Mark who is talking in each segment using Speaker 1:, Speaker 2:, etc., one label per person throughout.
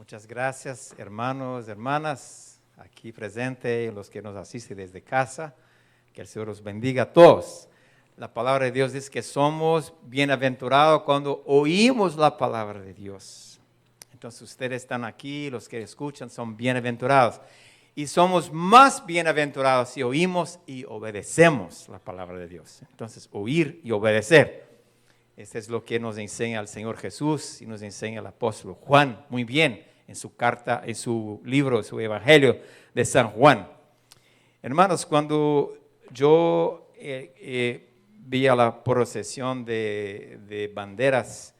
Speaker 1: Muchas gracias, hermanos, hermanas, aquí presentes y los que nos asisten desde casa. Que el Señor los bendiga a todos. La palabra de Dios dice que somos bienaventurados cuando oímos la palabra de Dios. Entonces ustedes están aquí, los que escuchan son bienaventurados. Y somos más bienaventurados si oímos y obedecemos la palabra de Dios. Entonces, oír y obedecer. Esto es lo que nos enseña el Señor Jesús y nos enseña el apóstol Juan muy bien en su carta, en su libro, su evangelio de San Juan. Hermanos, cuando yo vi a la procesión de banderas,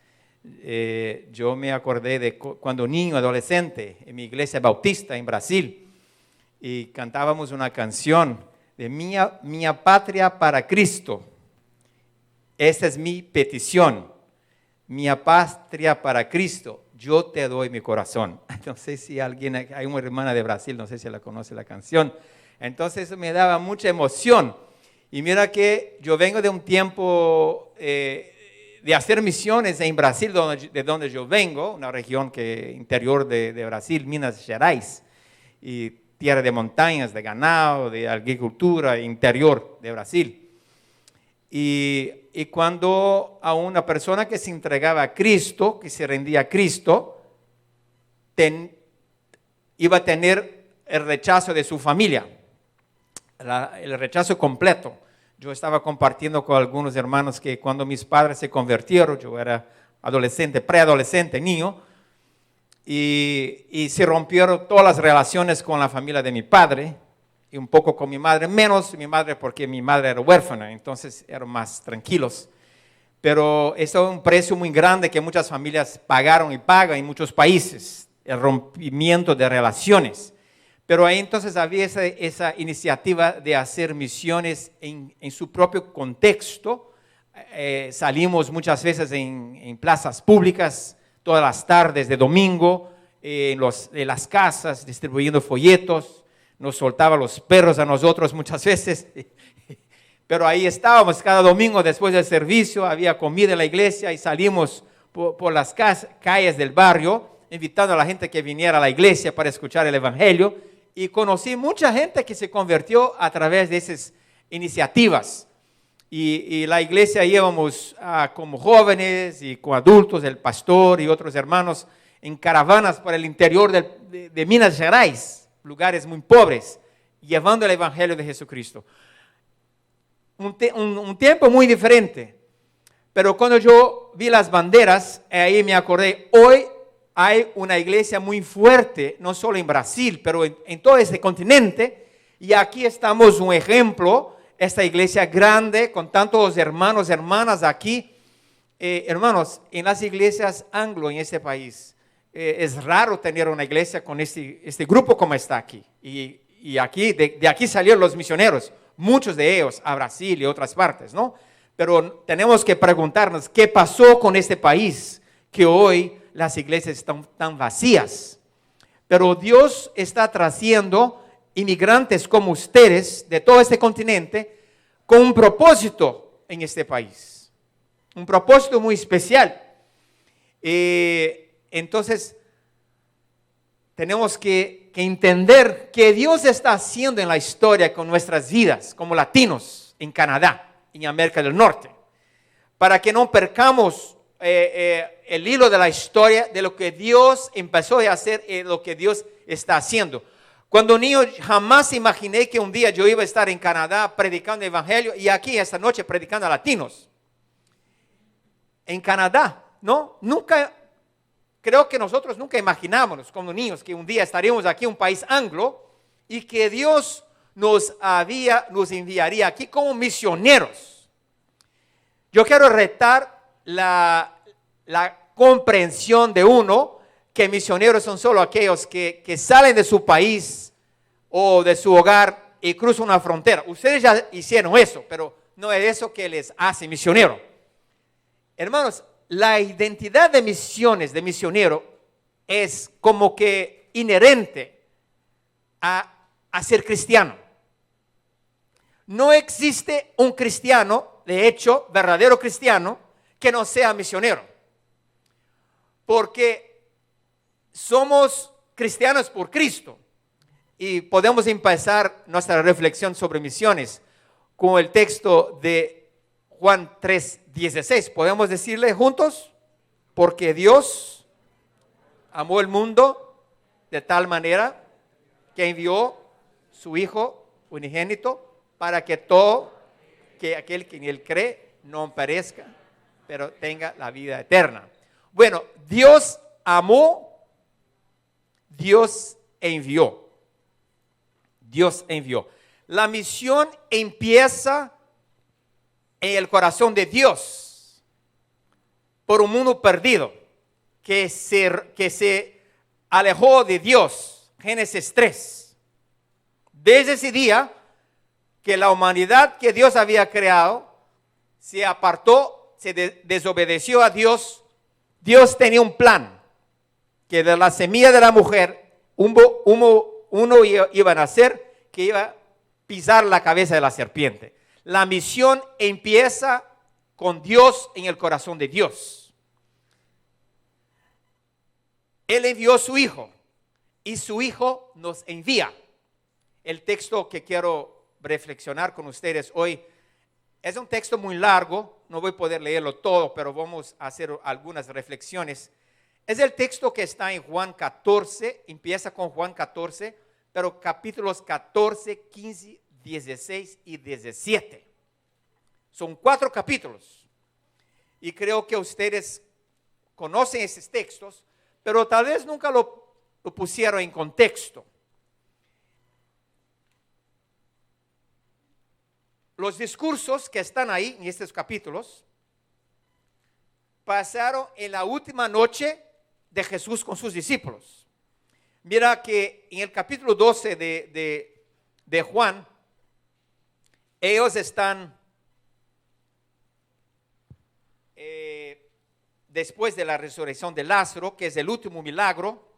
Speaker 1: yo me acordé de cuando niño, adolescente, en mi iglesia bautista en Brasil, y cantábamos una canción de Minha Pátria para Cristo. Esa es mi petición, Minha Pátria para Cristo, yo te doy mi corazón. No sé si hay una hermana de Brasil, no sé si la conoce la canción. Entonces eso me daba mucha emoción. Y mira que yo vengo de un tiempo de hacer misiones en Brasil, de donde yo vengo, una región interior de Brasil, Minas Gerais, y tierra de montañas, de ganado, de agricultura, interior de Brasil. Y cuando a una persona que se entregaba a Cristo, que se rendía a Cristo, iba a tener el rechazo de su familia, el rechazo completo. Yo estaba compartiendo con algunos hermanos que cuando mis padres se convirtieron, yo era adolescente, preadolescente, niño, y se rompieron todas las relaciones con la familia de mi padre, y un poco con mi madre, menos mi madre porque mi madre era huérfana, entonces eran más tranquilos. Pero eso es un precio muy grande que muchas familias pagaron y pagan en muchos países, el rompimiento de relaciones. Pero ahí entonces había esa iniciativa de hacer misiones en su propio contexto. Salimos muchas veces en plazas públicas, todas las tardes de domingo, en las casas, distribuyendo folletos. Nos soltaba los perros a nosotros muchas veces, pero ahí estábamos cada domingo después del servicio, había comida en la iglesia y salimos por las calles del barrio, invitando a la gente que viniera a la iglesia para escuchar el evangelio, y conocí mucha gente que se convirtió a través de esas iniciativas. Y la iglesia íbamos como jóvenes y con adultos, el pastor y otros hermanos, en caravanas por el interior de Minas Gerais, lugares muy pobres, llevando el evangelio de Jesucristo. Un tiempo muy diferente, pero cuando yo vi las banderas, ahí me acordé, hoy hay una iglesia muy fuerte, no solo en Brasil, pero en todo este continente, y aquí estamos un ejemplo, esta iglesia grande, con tantos hermanos, hermanas aquí. Hermanos, en las iglesias anglo en este país, es raro tener una iglesia con este grupo como está aquí. Y aquí, de aquí salieron los misioneros, muchos de ellos a Brasil y otras partes, ¿no? Pero tenemos que preguntarnos qué pasó con este país, que hoy las iglesias están tan vacías. Pero Dios está trayendo inmigrantes como ustedes de todo este continente con un propósito en este país. Un propósito muy especial. Entonces, tenemos que entender que Dios está haciendo en la historia con nuestras vidas, como latinos, en Canadá, en América del Norte, para que no percamos el hilo de la historia de lo que Dios empezó a hacer y lo que Dios está haciendo. Cuando niño jamás imaginé que un día yo iba a estar en Canadá predicando el evangelio y aquí esta noche predicando a latinos. En Canadá, ¿no? Creo que nosotros nunca imaginábamos como niños que un día estaríamos aquí en un país anglo y que Dios nos enviaría aquí como misioneros. Yo quiero retar la comprensión de uno que misioneros son solo aquellos que salen de su país o de su hogar y cruzan una frontera. Ustedes ya hicieron eso, pero no es eso que les hace misionero. Hermanos, la identidad de misiones, de misionero, es como que inherente a ser cristiano. No existe un cristiano, de hecho, verdadero cristiano, que no sea misionero. Porque somos cristianos por Cristo. Y podemos empezar nuestra reflexión sobre misiones con el texto de Juan 3:16. ¿Podemos decirle juntos? Porque Dios amó el mundo de tal manera que envió su Hijo unigénito para que aquel que en él cree no perezca, pero tenga la vida eterna. Bueno, Dios amó, Dios envió. Dios envió. La misión empieza en el corazón de Dios por un mundo perdido que se alejó de Dios. Génesis 3. Desde ese día que la humanidad que Dios había creado se apartó, se desobedeció a Dios. Dios tenía un plan que de la semilla de la mujer uno iba a nacer que iba a pisar la cabeza de la serpiente. La misión empieza con Dios en el corazón de Dios. Él envió a su Hijo y su Hijo nos envía. El texto que quiero reflexionar con ustedes hoy es un texto muy largo, no voy a poder leerlo todo, pero vamos a hacer algunas reflexiones. Es el texto que está en Juan 14, empieza con Juan 14, pero capítulos 14, 15, 16 y 17. Son 4 capítulos. Y creo que ustedes conocen esos textos, pero tal vez nunca lo pusieron en contexto. Los discursos que están ahí en estos capítulos pasaron en la última noche de Jesús con sus discípulos. Mira que en el capítulo 12 de Juan, ellos están después de la resurrección de Lázaro, que es el último milagro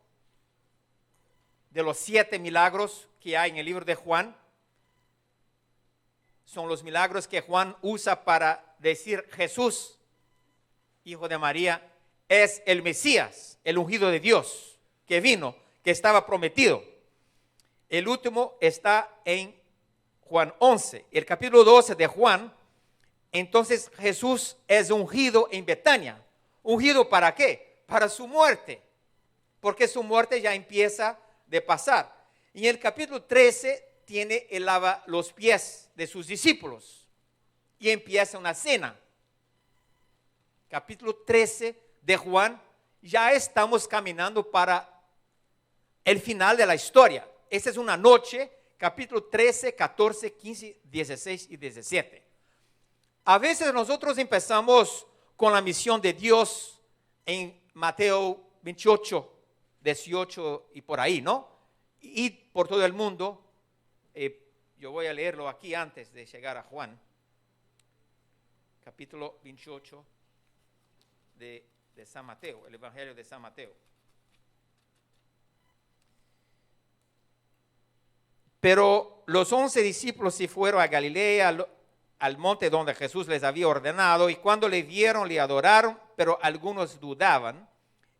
Speaker 1: de los 7 milagros que hay en el libro de Juan. Son los milagros que Juan usa para decir Jesús, hijo de María, es el Mesías, el ungido de Dios, que vino, que estaba prometido. El último está en Juan 11, el capítulo 12 de Juan. Entonces Jesús es ungido en Betania. ¿Ungido para qué? Para su muerte, porque su muerte ya empieza de pasar. Y en el capítulo 13 él lava los pies de sus discípulos y empieza una cena. Capítulo 13 de Juan, ya estamos caminando para el final de la historia. Esta es una noche, capítulo 13, 14, 15, 16 y 17. A veces nosotros empezamos con la misión de Dios en Mateo 28, 18 y por ahí, ¿no? Y por todo el mundo. Yo voy a leerlo aquí antes de llegar a Juan, capítulo 28 de San Mateo, el Evangelio de San Mateo. Pero los 11 discípulos se fueron a Galilea, al monte donde Jesús les había ordenado, y cuando le vieron, le adoraron, pero algunos dudaban.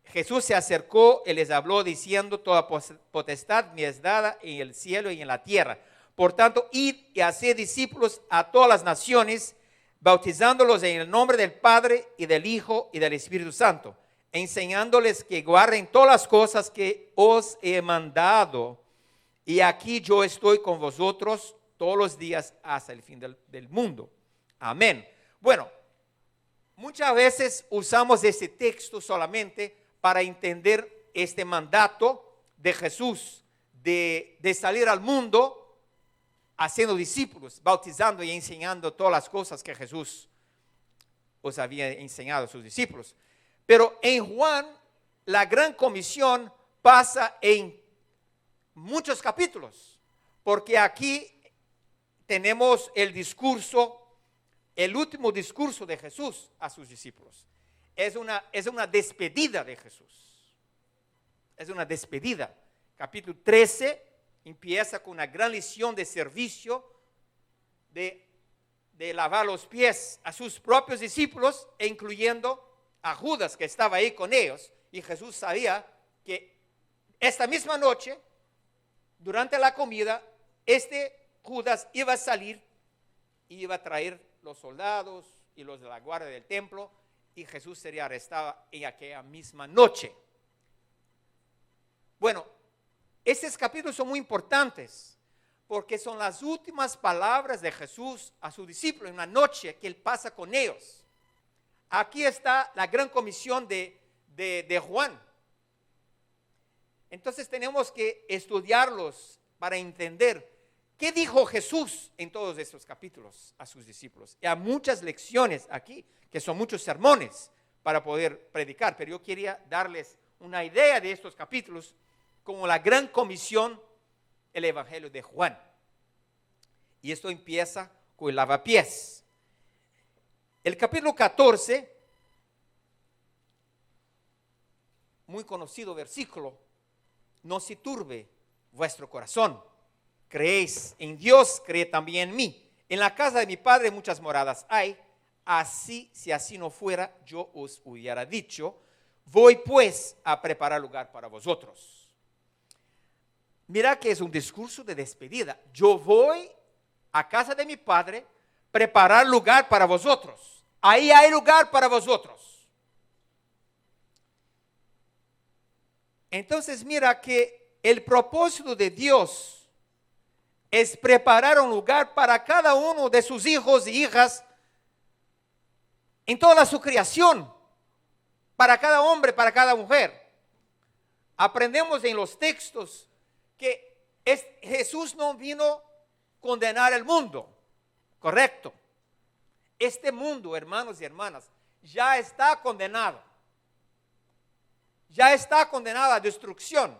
Speaker 1: Jesús se acercó y les habló diciendo: toda potestad me es dada en el cielo y en la tierra. Por tanto, id y haced discípulos a todas las naciones, bautizándolos en el nombre del Padre y del Hijo y del Espíritu Santo, enseñándoles que guarden todas las cosas que os he mandado. Y aquí yo estoy con vosotros todos los días hasta el fin del mundo. Amén. Bueno, muchas veces usamos este texto solamente para entender este mandato de Jesús de salir al mundo haciendo discípulos, bautizando y enseñando todas las cosas que Jesús os había enseñado a sus discípulos. Pero en Juan, la gran comisión pasa en muchos capítulos, porque aquí tenemos el último discurso de Jesús a sus discípulos. Es una despedida de Jesús. Es una despedida. Capítulo 13 empieza con una gran lección de servicio, de lavar los pies a sus propios discípulos, e incluyendo a Judas, que estaba ahí con ellos. Y Jesús sabía que
Speaker 2: esta misma noche, durante la comida, Judas iba a salir y iba a traer los soldados y los de la guardia del templo, y Jesús sería arrestado en aquella misma noche. Bueno, estos capítulos son muy importantes porque son las últimas palabras de Jesús a sus discípulos en la noche que él pasa con ellos. Aquí está la gran comisión de Juan. Entonces tenemos que estudiarlos para entender qué dijo Jesús en todos estos capítulos a sus discípulos. Y hay muchas lecciones aquí, que son muchos sermones para poder predicar, pero yo quería darles una idea de estos capítulos como la gran comisión, el Evangelio de Juan. Y esto empieza con el lavapiés. El capítulo 14, muy conocido versículo: no se turbe vuestro corazón. Creéis en Dios, creed también en mí. En la casa de mi Padre muchas moradas hay. Así, si así no fuera, yo os hubiera dicho. Voy pues a preparar lugar para vosotros. Mira que es un discurso de despedida. Yo voy a casa de mi Padre, preparar lugar para vosotros. Ahí hay lugar para vosotros. Entonces mira que el propósito de Dios es preparar un lugar para cada uno de sus hijos y hijas en toda su creación, para cada hombre, para cada mujer. Aprendemos en los textos que Jesús no vino a condenar el mundo, correcto. Este mundo, hermanos y hermanas, ya está condenado. Ya está condenado a destrucción.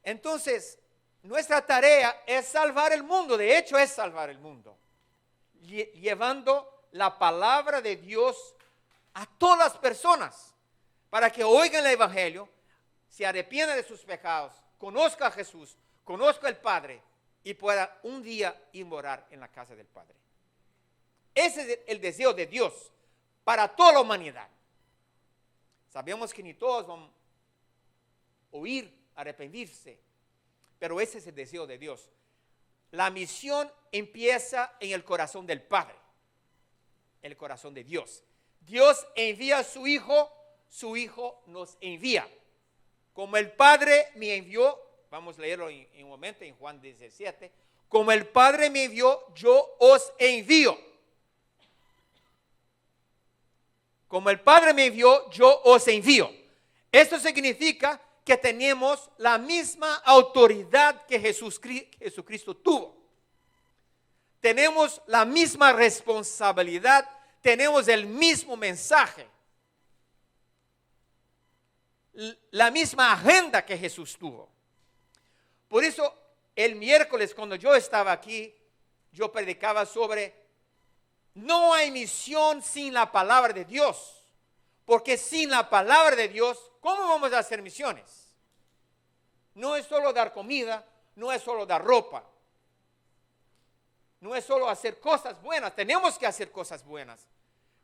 Speaker 2: Entonces, nuestra tarea es salvar el mundo. De hecho, es salvar el mundo, llevando la palabra de Dios a todas las personas, para que oigan el Evangelio, se arrepientan de sus pecados, conozca a Jesús, conozca al Padre y pueda un día ir morar en la casa del Padre. Ese es el deseo de Dios para toda la humanidad. Sabemos que ni todos van a oír, arrepentirse, pero ese es el deseo de Dios. La misión empieza en el corazón del Padre, el corazón de Dios. Dios envía a su Hijo nos envía. Como el Padre me envió, vamos a leerlo en un momento en Juan 17, como el Padre me envió, yo os envío. Como el Padre me envió, yo os envío. Esto significa que tenemos la misma autoridad que Jesucristo tuvo. Tenemos la misma responsabilidad, tenemos el mismo mensaje, la misma agenda que Jesús tuvo. Por eso el miércoles cuando yo estaba aquí, yo predicaba sobre no hay misión sin la palabra de Dios, porque sin la palabra de Dios, ¿cómo vamos a hacer misiones? No es solo dar comida, no es solo dar ropa, no es solo hacer cosas buenas, tenemos que hacer cosas buenas,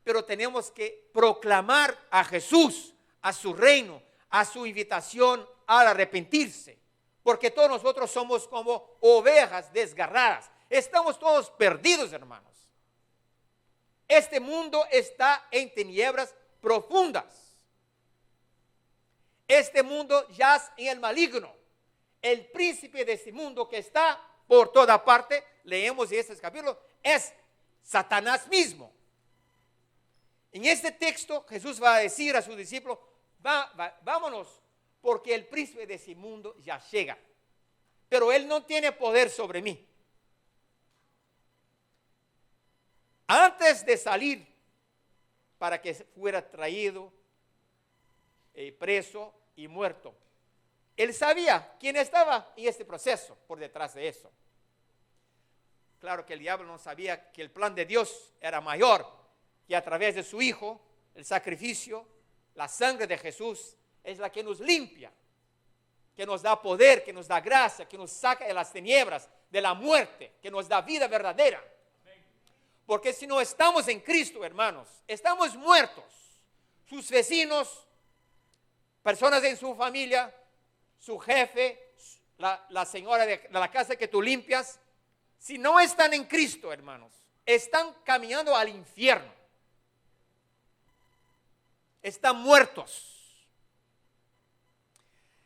Speaker 2: pero tenemos que proclamar a Jesús, a su reino, a su invitación al arrepentirse, porque todos nosotros somos como ovejas desgarradas, estamos todos perdidos, hermanos. Este mundo está en tinieblas profundas. Este mundo yace en el maligno. El príncipe de este mundo que está por toda parte, leemos en este capítulo, es Satanás mismo. En este texto Jesús va a decir a sus discípulos, vámonos, porque el príncipe de ese mundo ya llega. Pero él no tiene poder sobre mí. Antes de salir para que fuera traído, preso y muerto, él sabía quién estaba en este proceso por detrás de eso. Claro que el diablo no sabía que el plan de Dios era mayor, que a través de su Hijo, el sacrificio, la sangre de Jesús es la que nos limpia, que nos da poder, que nos da gracia, que nos saca de las tinieblas, de la muerte, que nos da vida verdadera. Porque si no estamos en Cristo, hermanos, estamos muertos. Sus vecinos personas en su familia, su jefe, la señora de la casa que tú limpias, si no están en Cristo, hermanos, están caminando al infierno. Están muertos.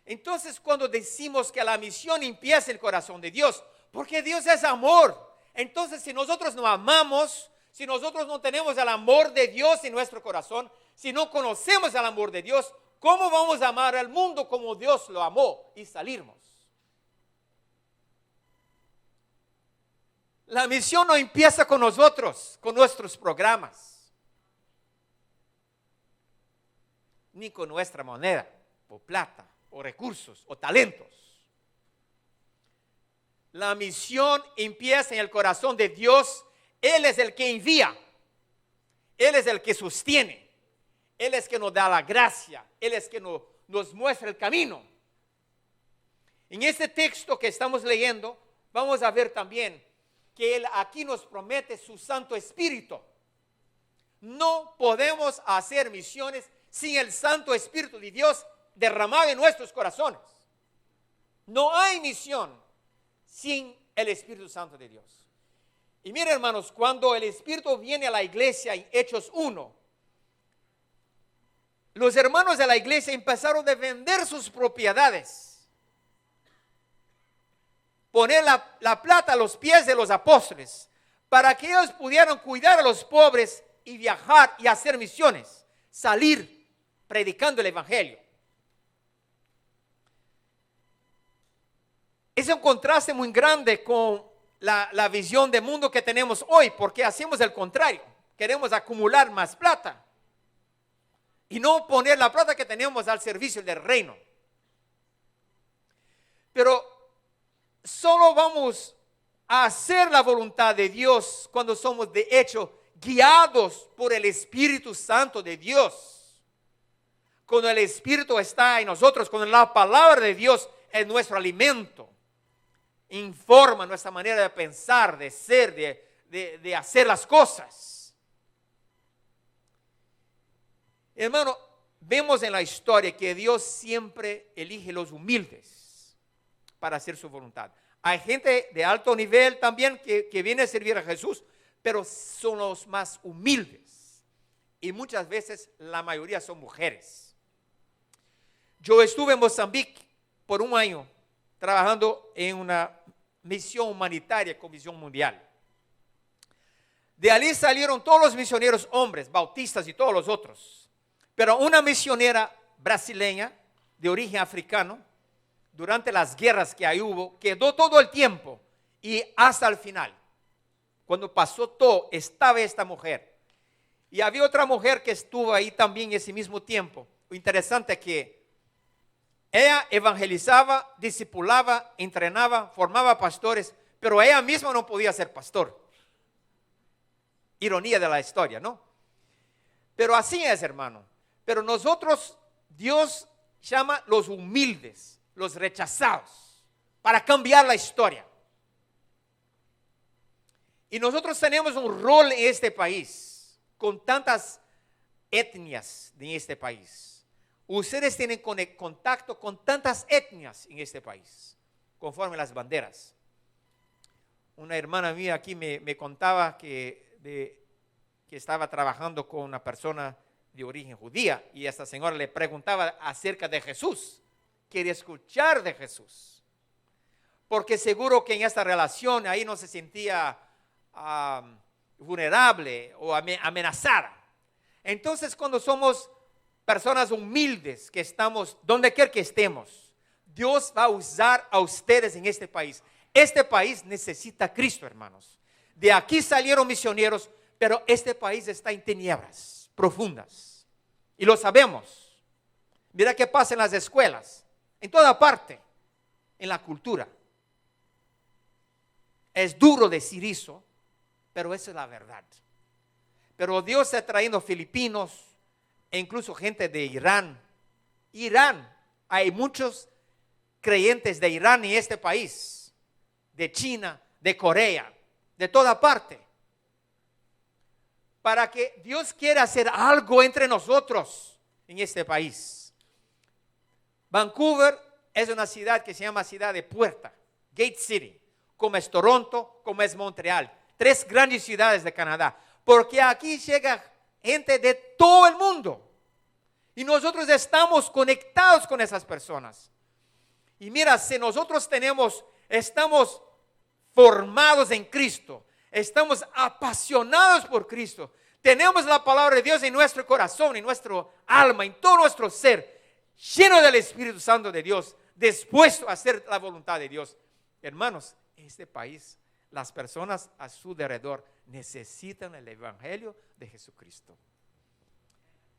Speaker 2: Entonces, cuando decimos que la misión empieza en el corazón de Dios, porque Dios es amor. Entonces, si nosotros no amamos, si nosotros no tenemos el amor de Dios en nuestro corazón, si no conocemos el amor de Dios, ¿cómo vamos a amar al mundo como Dios lo amó y salirnos? La misión no empieza con nosotros, con nuestros programas, ni con nuestra moneda, o plata, o recursos, o talentos. La misión empieza en el corazón de Dios. Él es el que envía. Él es el que sostiene. Él es el que nos da la gracia. Él es el que nos muestra el camino. En este texto que estamos leyendo, vamos a ver también que Él aquí nos promete su Santo Espíritu. No podemos hacer misiones sin el Santo Espíritu de Dios derramado en nuestros corazones. No hay misión sin el Espíritu Santo de Dios. Y miren, hermanos, cuando el Espíritu viene a la iglesia en Hechos 1, los hermanos de la iglesia empezaron a vender sus propiedades, poner la plata a los pies de los apóstoles, para que ellos pudieran cuidar a los pobres y viajar y hacer misiones, salir predicando el evangelio. Es un contraste muy grande con la visión de mundo que tenemos hoy, porque hacemos el contrario. Queremos acumular más plata y no poner la plata que tenemos al servicio del reino. Pero solo vamos a hacer la voluntad de Dios cuando somos de hecho guiados por el Espíritu Santo de Dios. Cuando el Espíritu está en nosotros, cuando la palabra de Dios es nuestro alimento, informa nuestra manera de pensar, de ser, de hacer las cosas. Hermano, vemos en la historia que Dios siempre elige los humildes para hacer su voluntad. Hay gente de alto nivel también que viene a servir a Jesús, pero son los más humildes. Y muchas veces la mayoría son mujeres. Yo estuve en Mozambique por un año trabajando en una misión humanitaria con visión mundial. De allí salieron todos los misioneros hombres, bautistas y todos los otros. Pero una misionera brasileña de origen africano, durante las guerras que ahí hubo, quedó todo el tiempo y hasta el final. Cuando pasó todo, estaba esta mujer. Y había otra mujer que estuvo ahí también ese mismo tiempo. Lo interesante es que ella evangelizaba, discipulaba, entrenaba, formaba pastores, pero ella misma no podía ser pastor. Ironía de la historia, ¿no? Pero así es, hermano. Pero nosotros, Dios llama los humildes, los rechazados, para cambiar la historia. Y nosotros tenemos un rol en este país, con tantas etnias en este país. Ustedes tienen contacto con tantas etnias en este país, conforme las banderas. Una hermana mía aquí me contaba que estaba trabajando con una persona de origen judía y esta señora le preguntaba acerca de Jesús. Quería escuchar de Jesús, porque seguro que en esta relación ahí no se sentía vulnerable o amenazada. Entonces, cuando somos personas humildes que estamos donde quiera que estemos, Dios va a usar a ustedes en este país. Este país necesita a Cristo, hermanos. De aquí salieron misioneros, pero este país está en tinieblas profundas. Y lo sabemos. Mira qué pasa en las escuelas, en toda parte, en la cultura. Es duro decir eso, pero esa es la verdad. Pero Dios está trayendo filipinos, e incluso gente de Irán. Hay muchos creyentes de Irán en este país, de China, de Corea, de toda parte. Para que Dios quiera hacer algo entre nosotros en este país. Vancouver es una ciudad que se llama ciudad de puerta, Gate City, como es Toronto, como es Montreal, 3 grandes ciudades de Canadá, porque aquí llega gente de todo el mundo y nosotros estamos conectados con esas personas. Y mira, si nosotros estamos formados en Cristo, estamos apasionados por Cristo, tenemos la palabra de Dios en nuestro corazón, en nuestro alma, en todo nuestro ser, lleno del Espíritu Santo de Dios, dispuesto a hacer la voluntad de Dios. Hermanos, este país, las personas a su alrededor necesitan el Evangelio de Jesucristo.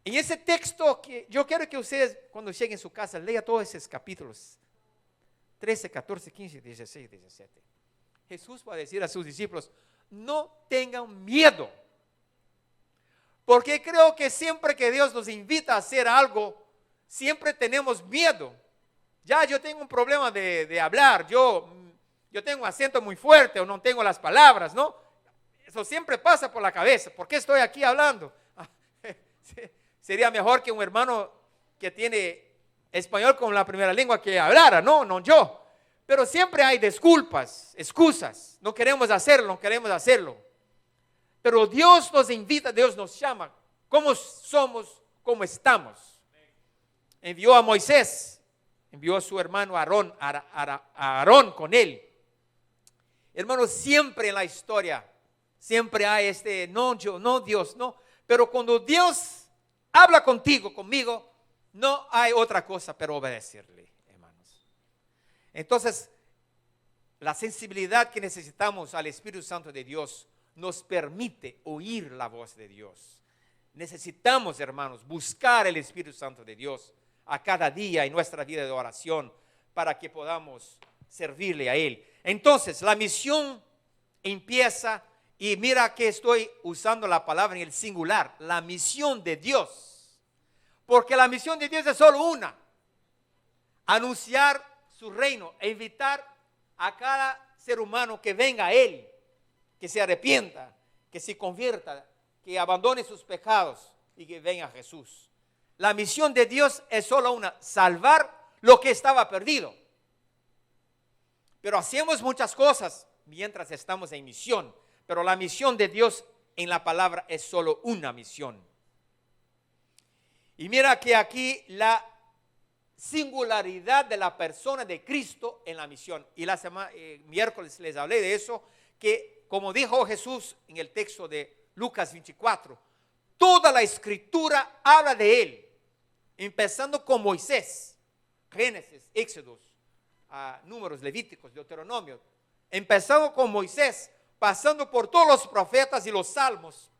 Speaker 2: En ese texto, que yo quiero que ustedes, cuando lleguen a su casa, lean todos esos capítulos 13, 14, 15, 16, 17. Jesús va a decir a sus discípulos: no tengan miedo, porque creo que siempre que Dios nos invita a hacer algo, siempre tenemos miedo. Ya yo tengo un problema de hablar, yo tengo un acento muy fuerte o no tengo las palabras, ¿no? Eso siempre pasa por la cabeza. ¿Por qué estoy aquí hablando? Sería mejor que un hermano que tiene español como la primera lengua que hablara, no yo. Pero siempre hay disculpas, excusas. No queremos hacerlo. Pero Dios nos invita, Dios nos llama. ¿Cómo somos? ¿Cómo estamos? Envió a Moisés, envió a su hermano Aarón con él. Hermanos, siempre en la historia, siempre hay Dios, no. Pero cuando Dios habla conmigo, no hay otra cosa pero obedecerle, hermanos. Entonces, la sensibilidad que necesitamos al Espíritu Santo de Dios nos permite oír la voz de Dios. Necesitamos, hermanos, buscar el Espíritu Santo de Dios a cada día en nuestra vida de oración para que podamos servirle a Él. Entonces, la misión empieza, y mira que estoy usando la palabra en el singular, la misión de Dios. Porque la misión de Dios es solo una: anunciar su reino e invitar a cada ser humano que venga a Él, que se arrepienta, que se convierta, que abandone sus pecados y que venga a Jesús. La misión de Dios es solo una: salvar lo que estaba perdido. Pero hacemos muchas cosas mientras estamos en misión. Pero la misión de Dios en la palabra es solo una misión. Y mira que aquí la singularidad de la persona de Cristo en la misión. Y miércoles les hablé de eso, que como dijo Jesús en el texto de Lucas 24, toda la escritura habla de Él, empezando con Moisés, Génesis, Éxodos, Números, Levíticos, Deuteronomio, empezando con Moisés, pasando por todos los profetas y los salmos.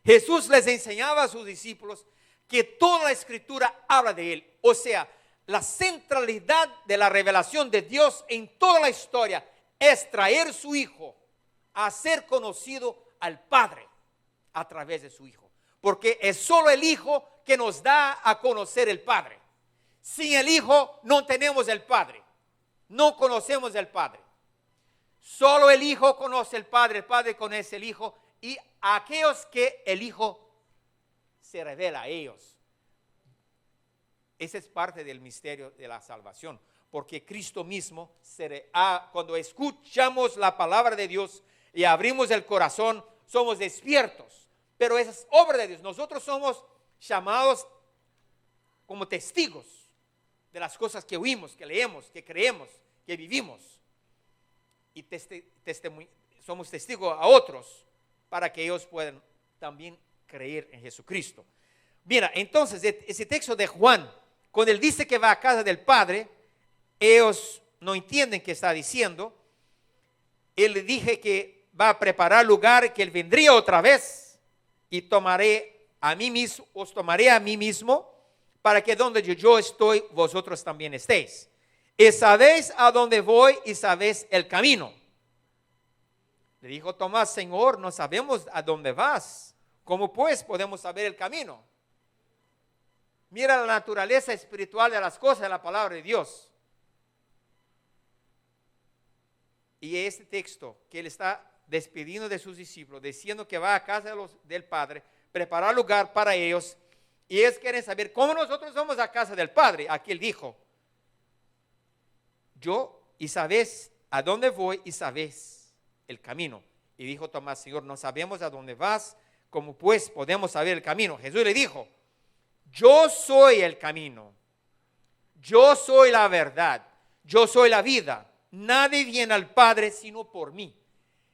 Speaker 2: Jesús les enseñaba a sus discípulos que toda la escritura habla de Él. O sea, la centralidad de la revelación de Dios en toda la historia es traer su Hijo a ser conocido al Padre a través de su Hijo. Porque es solo el Hijo que nos da a conocer el Padre. Sin el Hijo no tenemos el Padre. No conocemos el Padre. Solo el Hijo conoce el Padre conoce el Hijo, y a aquellos que el Hijo se revela a ellos. Ese es parte del misterio de la salvación, porque Cristo mismo, cuando escuchamos la palabra de Dios y abrimos el corazón, somos despiertos. Pero esa es obra de Dios. Nosotros somos llamados como testigos de las cosas que oímos, que leemos, que creemos, que vivimos. Y somos testigos a otros para que ellos puedan también creer en Jesucristo. Mira, entonces ese texto de Juan, cuando él dice que va a casa del Padre, ellos no entienden qué está diciendo. Él le dije que va a preparar lugar, que él vendría otra vez y os tomaré a mí mismo, para que donde yo estoy, vosotros también estéis. Y sabéis a dónde voy y sabéis el camino. Le dijo Tomás: Señor, no sabemos a dónde vas. ¿Cómo pues podemos saber el camino? Mira la naturaleza espiritual de las cosas de la palabra de Dios. Y este texto que él está despidiendo de sus discípulos, diciendo que va a casa del Padre, preparar lugar para ellos, Y ellos quieren saber cómo nosotros vamos a casa del Padre. Aquí él dijo, yo y sabéis a dónde voy y sabéis el camino. Y dijo Tomás, Señor, no sabemos a dónde vas, ¿cómo pues podemos saber el camino? Jesús le dijo, yo soy el camino, yo soy la verdad, yo soy la vida. Nadie viene al Padre sino por mí.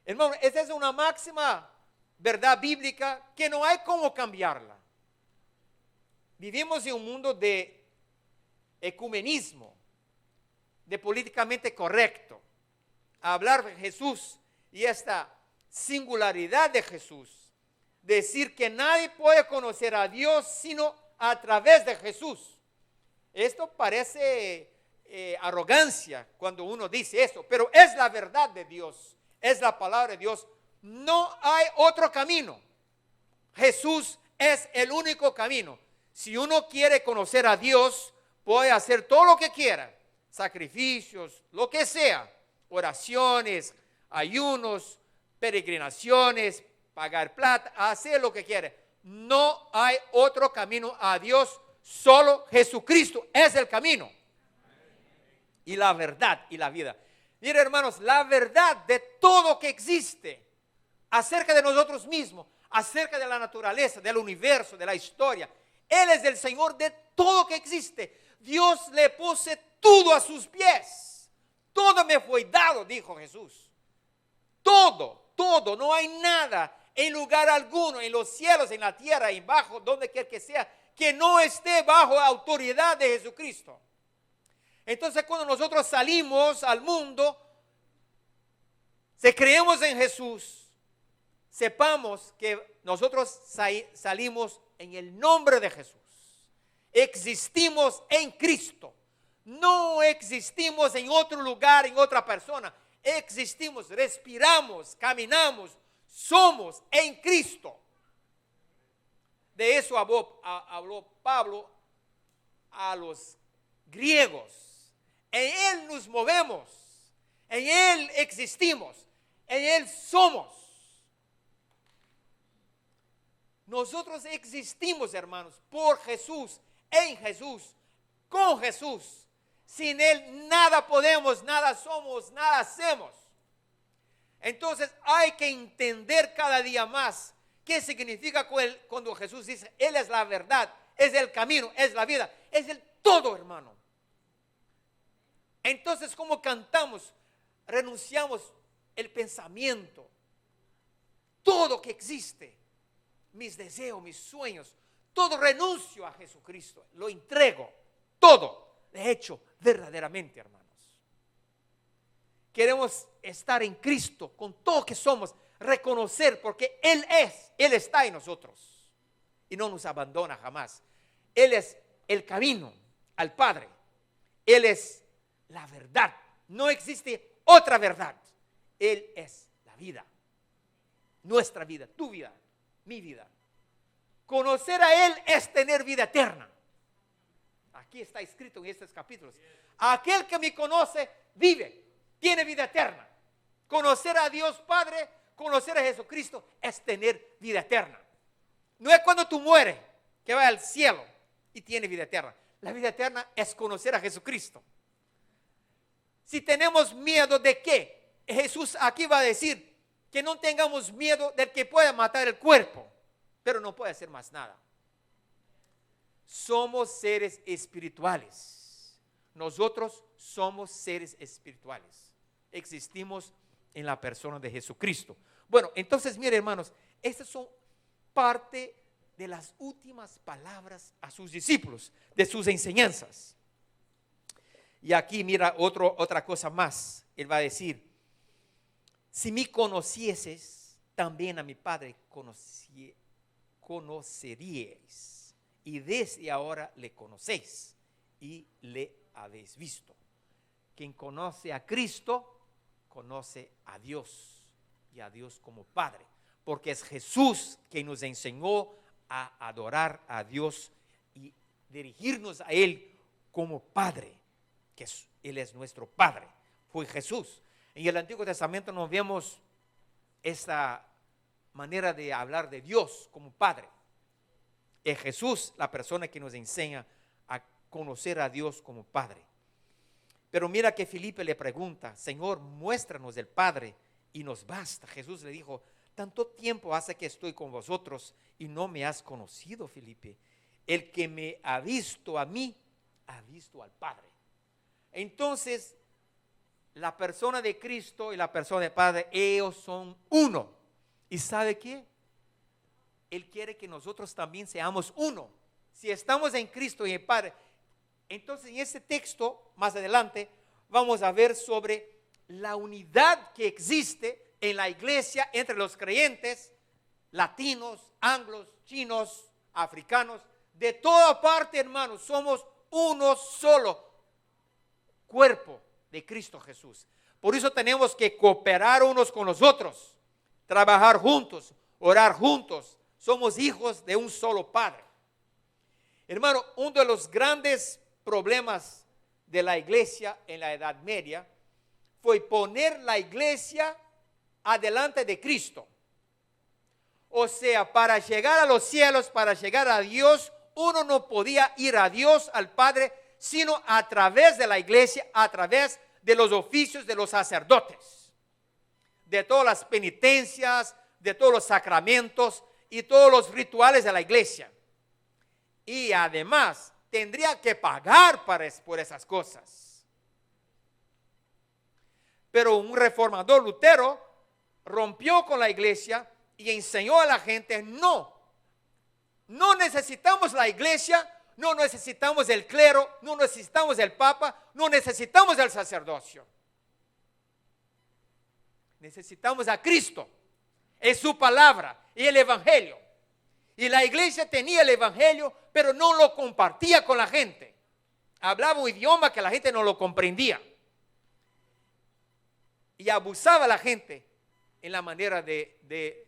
Speaker 2: Hermano, esa es una máxima verdad bíblica que no hay cómo cambiarla. Vivimos en un mundo de ecumenismo, de políticamente correcto. Hablar de Jesús y esta singularidad de Jesús, decir que nadie puede conocer a Dios sino a través de Jesús. Esto parece arrogancia cuando uno dice esto, pero es la verdad de Dios, es la palabra de Dios. No hay otro camino. Jesús es el único camino. Si uno quiere conocer a Dios, puede hacer todo lo que quiera, sacrificios, lo que sea, oraciones, ayunos, peregrinaciones, pagar plata, hacer lo que quiere. No hay otro camino a Dios, solo Jesucristo es el camino y la verdad y la vida. Miren, hermanos, la verdad de todo que existe acerca de nosotros mismos, acerca de la naturaleza, del universo, de la historia. Él es el Señor de todo que existe. Dios le puso todo a sus pies. Todo me fue dado, dijo Jesús. Todo, todo, no hay nada en lugar alguno, en los cielos, en la tierra, en bajo, donde quiera que sea, que no esté bajo la autoridad de Jesucristo. Entonces, cuando nosotros salimos al mundo, si creemos en Jesús, sepamos que nosotros salimos en el nombre de Jesús. Existimos en Cristo. No existimos en otro lugar, en otra persona. Existimos, respiramos, caminamos, somos en Cristo. De eso habló Pablo a los griegos. En Él nos movemos, en Él existimos, en Él somos. Nosotros existimos, hermanos, por Jesús, en Jesús, con Jesús. Sin Él nada podemos, nada somos, nada hacemos. Entonces hay que entender cada día más qué significa cuando Jesús dice, Él es la verdad, es el camino, es la vida, es el todo, hermano. Entonces, como cantamos, renunciamos el pensamiento, todo que existe, mis deseos, mis sueños, todo renuncio a Jesucristo, lo entrego, todo, de hecho, verdaderamente, hermanos. Queremos estar en Cristo con todo que somos, reconocer porque Él está en nosotros y no nos abandona jamás. Él es el camino al Padre, Él es la verdad, no existe otra verdad. Él es la vida, nuestra vida, tu vida, mi vida. Conocer a Él es tener vida eterna. Aquí está escrito en estos capítulos. Aquel que me conoce vive, tiene vida eterna. Conocer a Dios Padre, conocer a Jesucristo es tener vida eterna. No es cuando tú mueres que va al cielo y tiene vida eterna. La vida eterna es conocer a Jesucristo. Si tenemos miedo de qué, Jesús aquí va a decir que no tengamos miedo del que pueda matar el cuerpo, pero no puede hacer más nada. Somos seres espirituales. Nosotros somos seres espirituales. Existimos en la persona de Jesucristo. Bueno, entonces, mire, hermanos, estas son parte de las últimas palabras a sus discípulos, de sus enseñanzas. Y aquí mira otra cosa más. Él va a decir, si me conocieses, también a mi Padre conoceríais. Y desde ahora le conocéis y le habéis visto. Quien conoce a Cristo, conoce a Dios y a Dios como Padre. Porque es Jesús quien nos enseñó a adorar a Dios y dirigirnos a Él como Padre. Que Él es nuestro Padre, fue Jesús. En el Antiguo Testamento nos vemos esta manera de hablar de Dios como Padre. Es Jesús la persona que nos enseña a conocer a Dios como Padre. Pero mira que Felipe le pregunta: Señor, muéstranos el Padre y nos basta. Jesús le dijo: tanto tiempo hace que estoy con vosotros y no me has conocido, Felipe. El que me ha visto a mí, ha visto al Padre. Entonces, la persona de Cristo y la persona del Padre, ellos son uno. ¿Y sabe qué? Él quiere que nosotros también seamos uno. Si estamos en Cristo y en el Padre. Entonces, en este texto, más adelante, vamos a ver sobre la unidad que existe en la iglesia entre los creyentes, latinos, anglos, chinos, africanos, de toda parte, hermanos. Somos uno solo cuerpo de Cristo Jesús. Por eso tenemos que cooperar unos con los otros, trabajar juntos, orar juntos. Somos hijos de un solo Padre. Hermano, uno de los grandes problemas de la iglesia en la Edad Media fue poner la iglesia adelante de Cristo. O sea, para llegar a los cielos, para llegar a Dios, uno no podía ir a Dios, al Padre, sino a través de la iglesia, a través de los oficios de los sacerdotes, de todas las penitencias, de todos los sacramentos y todos los rituales de la iglesia. Y además tendría que pagar por esas cosas. Pero un reformador, Lutero, rompió con la iglesia y enseñó a la gente: no necesitamos la iglesia, no necesitamos el clero, no necesitamos el papa, no necesitamos el sacerdocio. Necesitamos a Cristo, es su palabra y el evangelio. Y la iglesia tenía el evangelio, pero no lo compartía con la gente. Hablaba un idioma que la gente no lo comprendía. Y abusaba a la gente en la manera de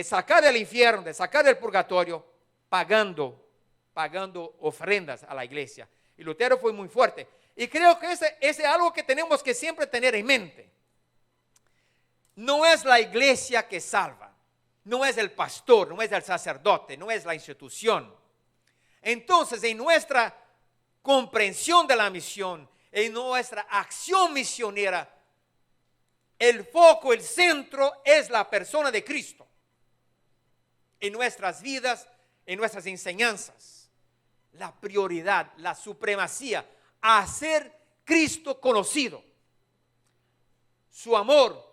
Speaker 2: sacar del infierno, de sacar del purgatorio, pagando ofrendas a la iglesia. Y Lutero fue muy fuerte. Y creo que ese es algo que tenemos que siempre tener en mente. No es la iglesia que salva. No es el pastor, no es el sacerdote, no es la institución. Entonces, en nuestra comprensión de la misión, en nuestra acción misionera, el foco, el centro es la persona de Cristo. En nuestras vidas, en nuestras enseñanzas, la prioridad, la supremacía, hacer Cristo conocido. Su amor,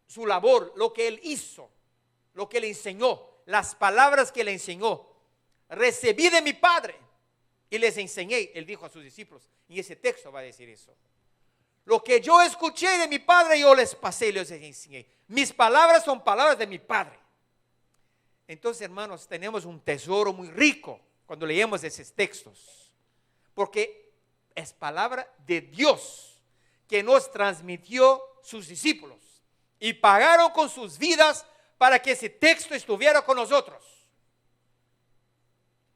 Speaker 2: su labor, lo que Él hizo, lo que le enseñó, las palabras que le enseñó. Recibí de mi Padre y les enseñé, Él dijo a sus discípulos, y ese texto va a decir eso. Lo que yo escuché de mi Padre, yo les pasé y les enseñé. Mis palabras son palabras de mi Padre. Entonces, hermanos, tenemos un tesoro muy rico cuando leemos esos textos, porque es palabra de Dios que nos transmitió sus discípulos y pagaron con sus vidas para que ese texto estuviera con nosotros.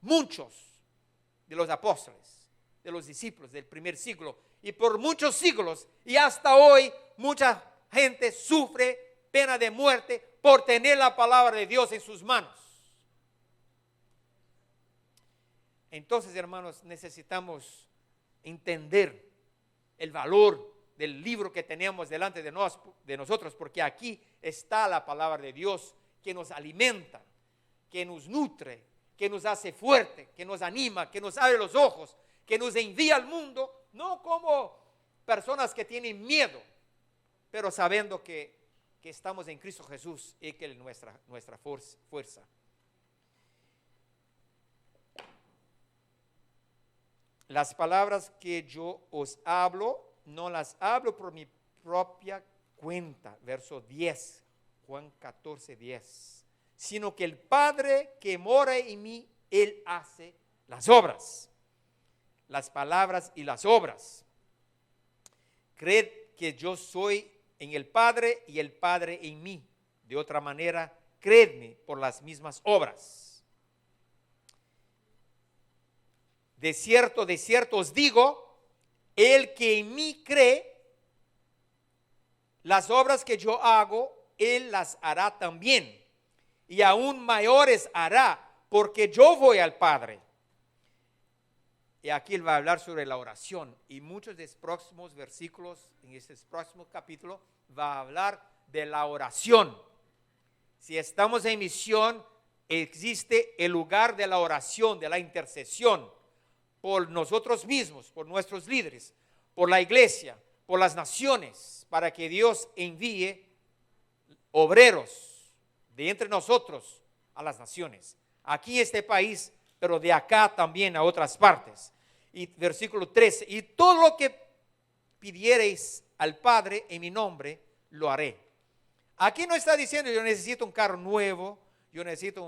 Speaker 2: Muchos de los apóstoles, de los discípulos del primer siglo, y por muchos siglos y hasta hoy, mucha gente sufre pena de muerte por tener la palabra de Dios en sus manos. Entonces, hermanos, necesitamos entender el valor del libro que tenemos delante de nosotros, porque aquí está la palabra de Dios que nos alimenta, que nos nutre, que nos hace fuerte, que nos anima, que nos abre los ojos, que nos envía al mundo, no como personas que tienen miedo, pero sabiendo que estamos en Cristo Jesús y que Él es nuestra fuerza. Las palabras que yo os hablo, no las hablo por mi propia cuenta, verso 10, Juan 14, 10, sino que el Padre que mora en mí, Él hace las obras, las palabras y las obras. Creed que yo soy en el Padre y el Padre en mí. De otra manera, creedme por las mismas obras. De cierto os digo, el que en mí cree, las obras que yo hago, él las hará también. y aún mayores hará, porque yo voy al Padre. Y aquí él va a hablar sobre la oración, y muchos de los próximos versículos en este próximo capítulo va a hablar de la oración. Si estamos en misión, existe el lugar de la oración, de la intercesión por nosotros mismos, por nuestros líderes, por la iglesia, por las naciones, para que Dios envíe obreros de entre nosotros a las naciones. Aquí en este país, pero de acá también a otras partes. Y versículo 13, y todo lo que pidiereis al Padre en mi nombre, lo haré. Aquí no está diciendo yo necesito un carro nuevo, yo necesito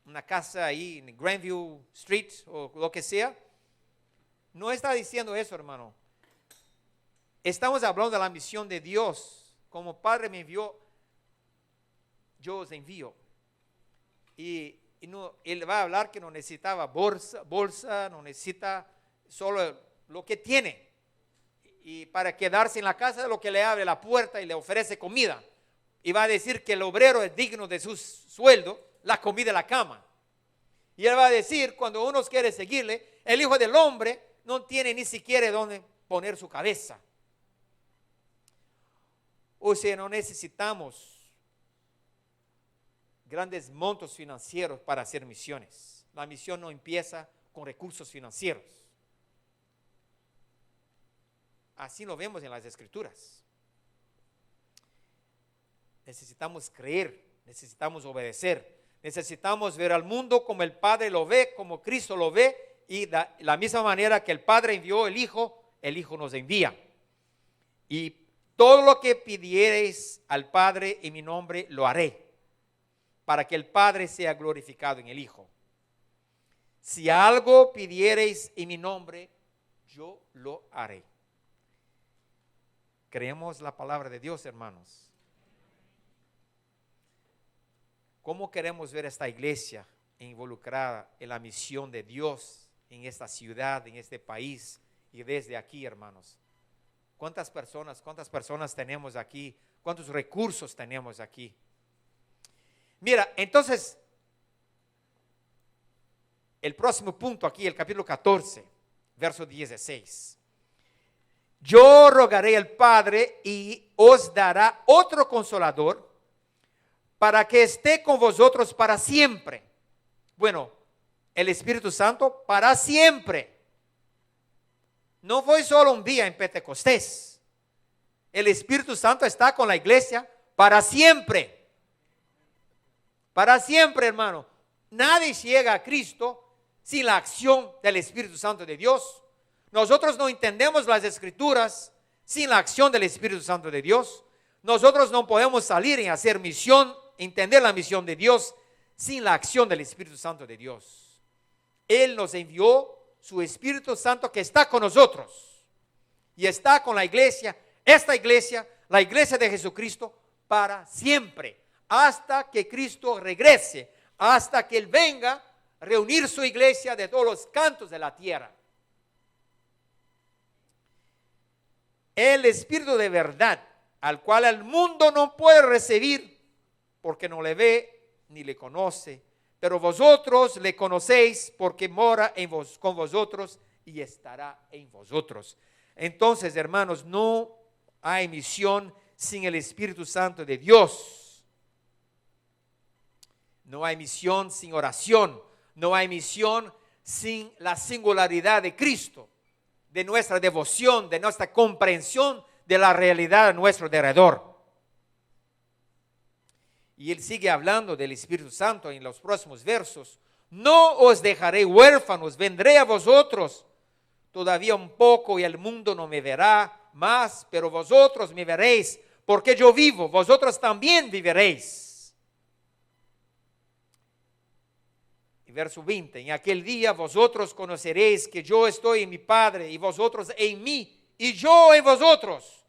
Speaker 2: una casa ahí en Grandview Street o lo que sea. No está diciendo eso, hermano. Estamos hablando de la misión de Dios. Como Padre me envió, yo os envío. Y no, él va a hablar que no necesitaba bolsa, no necesita solo lo que tiene. Y para quedarse en la casa, lo que le abre la puerta y le ofrece comida. Y va a decir que el obrero es digno de su sueldo, la comida y la cama. Y él va a decir, cuando uno quiere seguirle, el Hijo del Hombre no tiene ni siquiera dónde poner su cabeza. O sea, no necesitamos grandes montos financieros para hacer misiones. La misión no empieza con recursos financieros. Así lo vemos en las Escrituras. Necesitamos creer, necesitamos obedecer, necesitamos ver al mundo como el Padre lo ve, como Cristo lo ve, y de la misma manera que el Padre envió el Hijo nos envía. Y todo lo que pidiereis al Padre en mi nombre, lo haré, para que el Padre sea glorificado en el Hijo. Si algo pidiereis en mi nombre, yo lo haré. Creemos la palabra de Dios, hermanos. ¿Cómo queremos ver esta iglesia involucrada en la misión de Dios en esta ciudad, en este país y desde aquí, hermanos? ¿Cuántas personas tenemos aquí? ¿Cuántos recursos tenemos aquí? Mira, entonces, el próximo punto aquí, el capítulo 14, verso 16. Yo rogaré al Padre y os dará otro consolador para que esté con vosotros para siempre. Bueno, el Espíritu Santo para siempre. No fue solo un día en Pentecostés. El Espíritu Santo está con la iglesia para siempre. Para siempre, hermano. Nadie llega a Cristo sin la acción del Espíritu Santo de Dios. Nosotros no entendemos las Escrituras sin la acción del Espíritu Santo de Dios. Nosotros no podemos salir y hacer misión, entender la misión de Dios sin la acción del Espíritu Santo de Dios. Él nos envió su Espíritu Santo que está con nosotros y está con la iglesia, esta iglesia, la iglesia de Jesucristo para siempre, hasta que Cristo regrese, hasta que Él venga a reunir su iglesia de todos los cantos de la tierra. El Espíritu de verdad, al cual el mundo no puede recibir, porque no le ve ni le conoce, pero vosotros le conocéis porque mora con vosotros y estará en vosotros. Entonces, hermanos, no hay misión sin el Espíritu Santo de Dios. No hay misión sin oración. No hay misión sin la singularidad de Cristo, de nuestra devoción, de nuestra comprensión de la realidad a nuestro alrededor. Y él sigue hablando del Espíritu Santo en los próximos versos. No os dejaré huérfanos, vendré a vosotros todavía un poco y el mundo no me verá más, pero vosotros me veréis, porque yo vivo, vosotros también viviréis. Y verso 20, en aquel día vosotros conoceréis que yo estoy en mi Padre y vosotros en mí y yo en vosotros.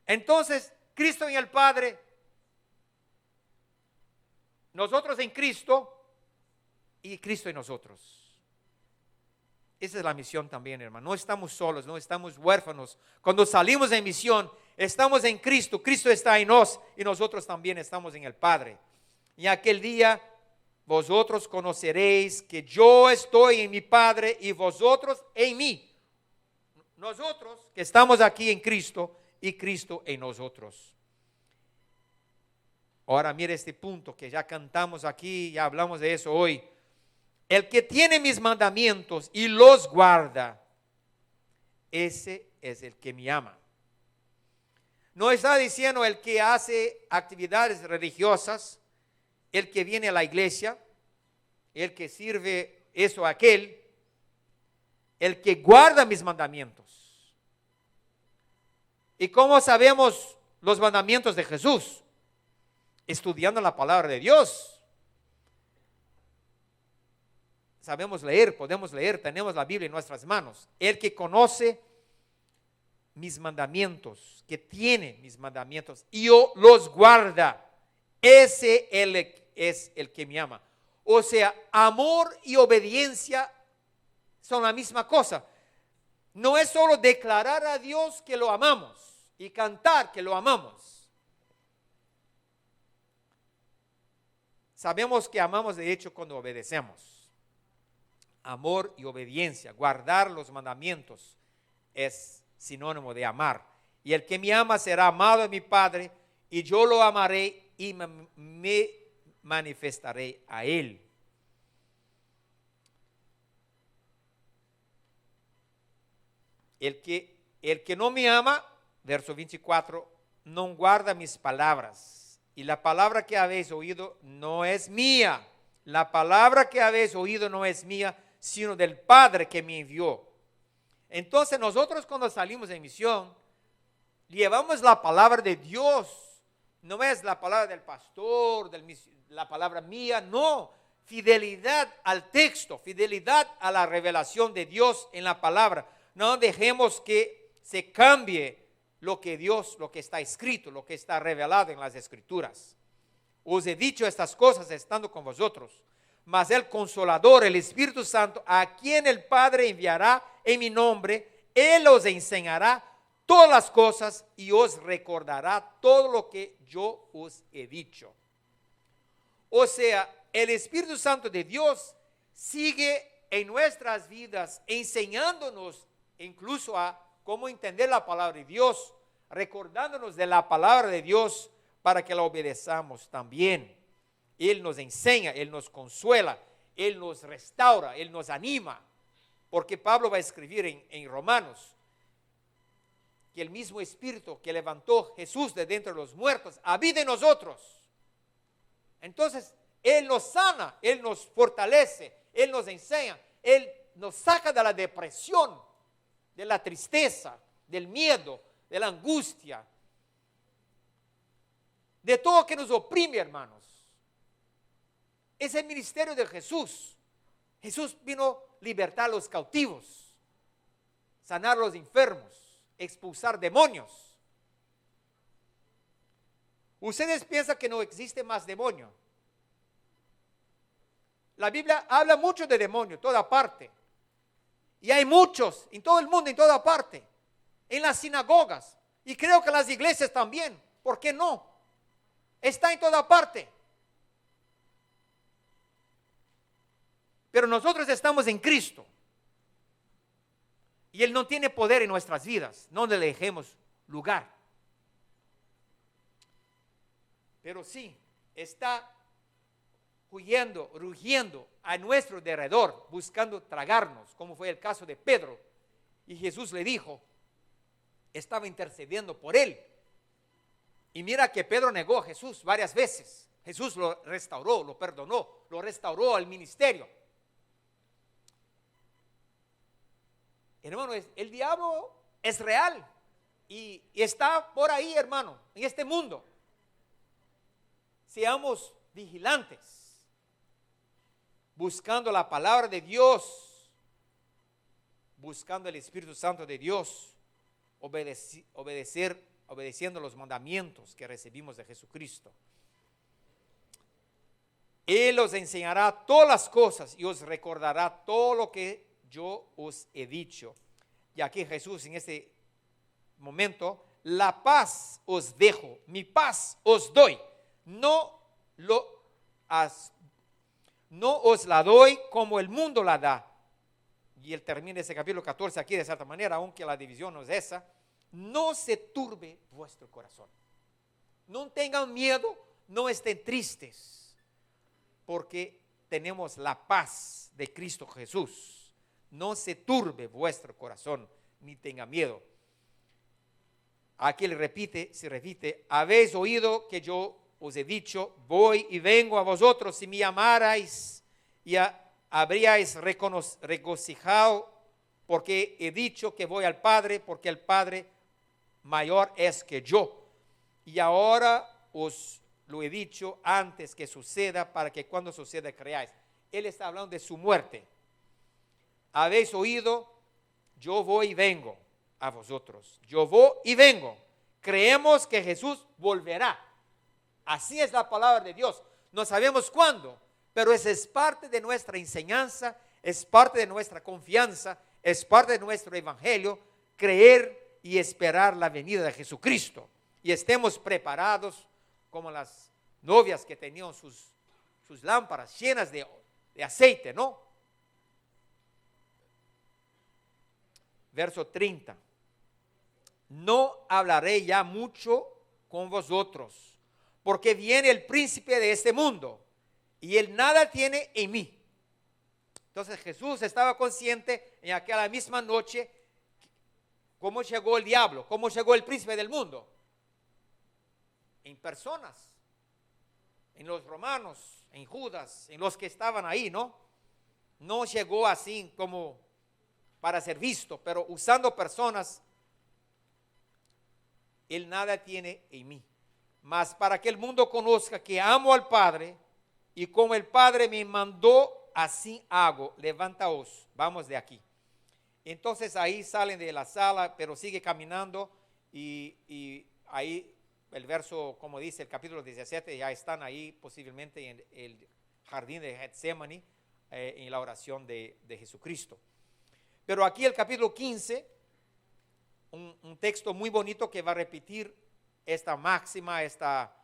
Speaker 2: Entonces, Cristo en el Padre, nosotros en Cristo y Cristo en nosotros. Esa es la misión también, hermano. No estamos solos, no estamos huérfanos. Cuando salimos en misión, estamos en Cristo. Cristo está en nos y nosotros también estamos en el Padre. En aquel día vosotros conoceréis que yo estoy en mi Padre y vosotros en mí. Nosotros que estamos aquí en Cristo y Cristo en nosotros. Ahora mire este punto que ya cantamos aquí, ya hablamos de eso hoy. El que tiene mis mandamientos y los guarda, ese es el que me ama. No está diciendo el que hace actividades religiosas, el que viene a la iglesia, el que sirve eso a aquel, el que guarda mis mandamientos. ¿Y cómo sabemos los mandamientos de Jesús? Estudiando la palabra de Dios. Sabemos leer, podemos leer, tenemos la Biblia en nuestras manos. El que conoce mis mandamientos, que tiene mis mandamientos y yo los guarda, ese es el que me ama. O sea, amor y obediencia son la misma cosa. No es solo declarar a Dios que lo amamos y cantar que lo amamos. Sabemos que amamos de hecho cuando obedecemos. Amor y obediencia, guardar los mandamientos es sinónimo de amar. Y el que me ama será amado de mi Padre, y yo lo amaré y me manifestaré a él. El que no me ama, verso 24, no guarda mis palabras. Y la palabra que habéis oído no es mía. La palabra que habéis oído no es mía, sino del Padre que me envió. Entonces nosotros cuando salimos en misión, llevamos la palabra de Dios. No es la palabra del pastor, la palabra mía, no. Fidelidad al texto, fidelidad a la revelación de Dios en la palabra. No dejemos que se cambie lo que está escrito, lo que está revelado en las Escrituras. Os he dicho estas cosas estando con vosotros, mas el Consolador, el Espíritu Santo, a quien el Padre enviará en mi nombre, Él os enseñará todas las cosas y os recordará todo lo que yo os he dicho. O sea, el Espíritu Santo de Dios sigue en nuestras vidas enseñándonos incluso a cómo entender la palabra de Dios, recordándonos de la palabra de Dios para que la obedezcamos también. Él nos enseña, Él nos consuela, Él nos restaura, Él nos anima. Porque Pablo va a escribir en Romanos que el mismo Espíritu que levantó Jesús de dentro de los muertos habita en nosotros. Entonces, Él nos sana, Él nos fortalece, Él nos enseña, Él nos saca de la depresión, de la tristeza, del miedo, de la angustia, de todo que nos oprime, hermanos. Es el ministerio de Jesús. Jesús vino a libertar a los cautivos, sanar a los enfermos, expulsar demonios. Ustedes piensan que no existe más demonio. La Biblia habla mucho de demonio en toda parte. Y hay muchos en todo el mundo, en toda parte. En las sinagogas. Y creo que en las iglesias también. ¿Por qué no? Está en toda parte. Pero nosotros estamos en Cristo. Y Él no tiene poder en nuestras vidas. No le dejemos lugar. Pero sí, está huyendo, rugiendo a nuestro derredor, buscando tragarnos, como fue el caso de Pedro. Y Jesús le dijo, estaba intercediendo por él. Y mira que Pedro negó a Jesús varias veces. Jesús lo restauró, lo perdonó, lo restauró al ministerio. Hermano, el diablo es real y está por ahí, hermano, en este mundo. Seamos vigilantes, buscando la palabra de Dios, buscando el Espíritu Santo de Dios, obedeciendo los mandamientos que recibimos de Jesucristo. Él os enseñará todas las cosas y os recordará todo lo que yo os he dicho. Y aquí Jesús en este momento, la paz os dejo, mi paz os doy. No no os la doy como el mundo la da. Y él termina ese capítulo 14 aquí de cierta manera, aunque la división no es esa. No se turbe vuestro corazón. No tengan miedo, no estén tristes, porque tenemos la paz de Cristo Jesús. No se turbe vuestro corazón, ni tenga miedo. Aquí se repite, habéis oído que yo os he dicho, voy y vengo a vosotros. Si me amarais, ya habríais regocijado, porque he dicho que voy al Padre, porque el Padre mayor es que yo. Y ahora os lo he dicho antes que suceda, para que cuando suceda creáis. Él está hablando de su muerte. Habéis oído, yo voy y vengo a vosotros. Yo voy y vengo. Creemos que Jesús volverá. Así es la palabra de Dios. No sabemos cuándo, pero esa es parte de nuestra enseñanza, es parte de nuestra confianza, es parte de nuestro evangelio, creer y esperar la venida de Jesucristo. Y estemos preparados como las novias que tenían sus lámparas llenas de aceite, ¿no? Verso 30. No hablaré ya mucho con vosotros, porque viene el príncipe de este mundo, y él nada tiene en mí. Entonces Jesús estaba consciente en aquella misma noche cómo llegó el diablo, cómo llegó el príncipe del mundo. En personas, en los romanos, en Judas, en los que estaban ahí, ¿no? No llegó así como para ser visto, pero usando personas. Él nada tiene en mí, mas para que el mundo conozca que amo al Padre, y como el Padre me mandó, así hago. Levantaos, vamos de aquí. Entonces ahí salen de la sala, pero sigue caminando, y ahí el verso, como dice el capítulo 17, ya están ahí posiblemente en el jardín de Getsemaní, en la oración de Jesucristo. Pero aquí el capítulo 15, un texto muy bonito que va a repetir esta máxima, esta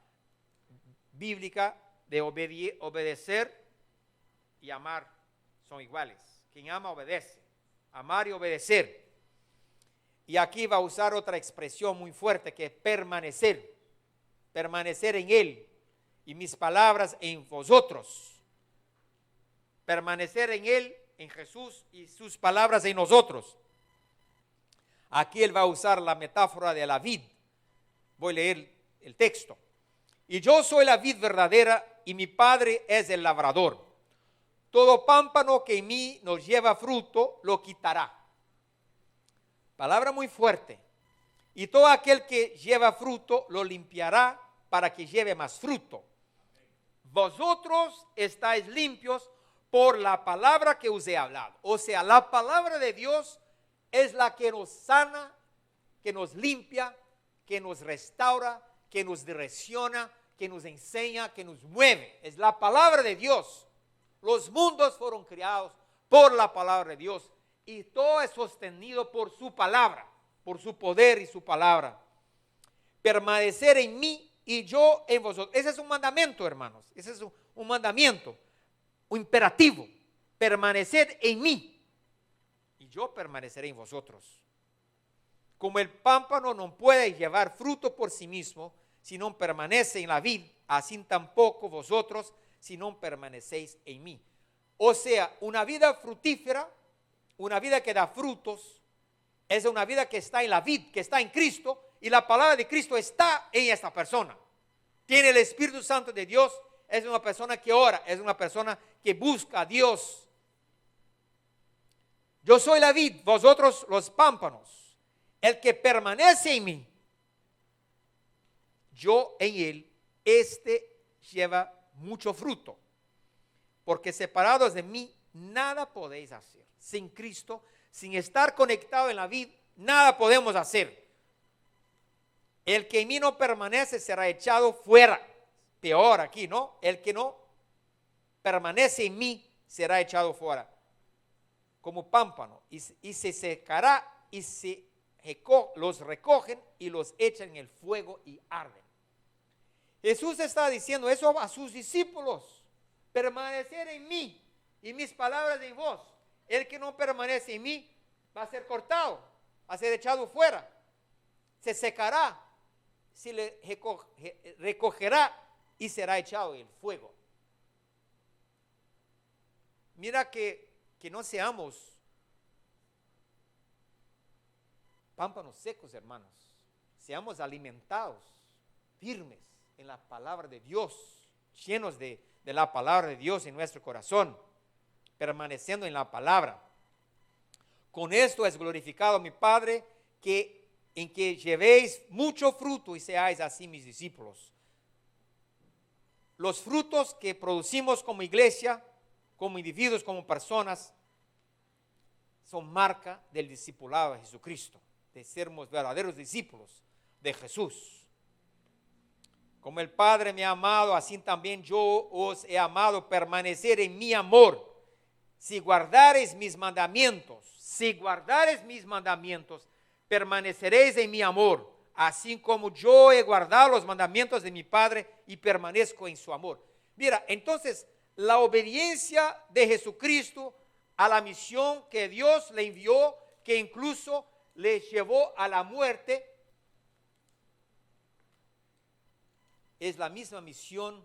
Speaker 2: bíblica de obedecer y amar son iguales. Quien ama obedece, amar y obedecer. Y aquí va a usar otra expresión muy fuerte, que es permanecer en Él y mis palabras en vosotros. Permanecer en Él, en Jesús, y sus palabras en nosotros. Aquí él va a usar la metáfora de la vid. Voy a leer el texto. Y yo soy la vid verdadera, y mi Padre es el labrador. Todo pámpano que en mí no lleva fruto, lo quitará. Palabra muy fuerte. Y todo aquel que lleva fruto, lo limpiará para que lleve más fruto. Vosotros estáis limpios por la palabra que os he hablado. O sea, la palabra de Dios es la que nos sana, que nos limpia, que nos restaura, que nos direcciona, que nos enseña, que nos mueve. Es la palabra de Dios. Los mundos fueron creados por la palabra de Dios, y todo es sostenido por su palabra, por su poder y su palabra. Permanecer en mí y yo en vosotros. Ese es un mandamiento, hermanos. Ese es un mandamiento, un imperativo. Permanecer en mí y yo permaneceré en vosotros. Como el pámpano no puede llevar fruto por sí mismo si no permanece en la vid, así tampoco vosotros si no permanecéis en mí. O sea, una vida fructífera, una vida que da frutos, es una vida que está en la vid, que está en Cristo, y la palabra de Cristo está en esta persona. Tiene el Espíritu Santo de Dios, es una persona que ora, es una persona que busca a Dios. Yo soy la vid, vosotros los pámpanos. El que permanece en mí, yo en él, este lleva mucho fruto. Porque separados de mí, nada podéis hacer. Sin Cristo, sin estar conectado en la vid, nada podemos hacer. El que en mí no permanece será echado fuera. Peor aquí, ¿no? El que no permanece en mí será echado fuera. Como pámpano, y se secará, y los recogen y los echan en el fuego y arden. Jesús está diciendo eso a sus discípulos. permanecer en mí y mis palabras en vos. El que no permanece en mí va a ser cortado, va a ser echado fuera, se secará, se le recogerá y será echado en el fuego. Mira que no seamos pámpanos secos, hermanos. Seamos alimentados, firmes en la palabra de Dios, llenos de la palabra de Dios en nuestro corazón, permaneciendo en la palabra. Con esto es glorificado mi Padre, en que llevéis mucho fruto y seáis así mis discípulos. Los frutos que producimos como iglesia, como individuos, como personas, son marca del discipulado de Jesucristo, de sermos verdaderos discípulos de Jesús. Como el Padre me ha amado, así también yo os he amado, permanecer en mi amor. Si guardareis mis mandamientos, permaneceréis en mi amor, así como yo he guardado los mandamientos de mi Padre y permanezco en su amor. Mira, entonces, la obediencia de Jesucristo a la misión que Dios le envió, que incluso le llevó a la muerte, es la misma misión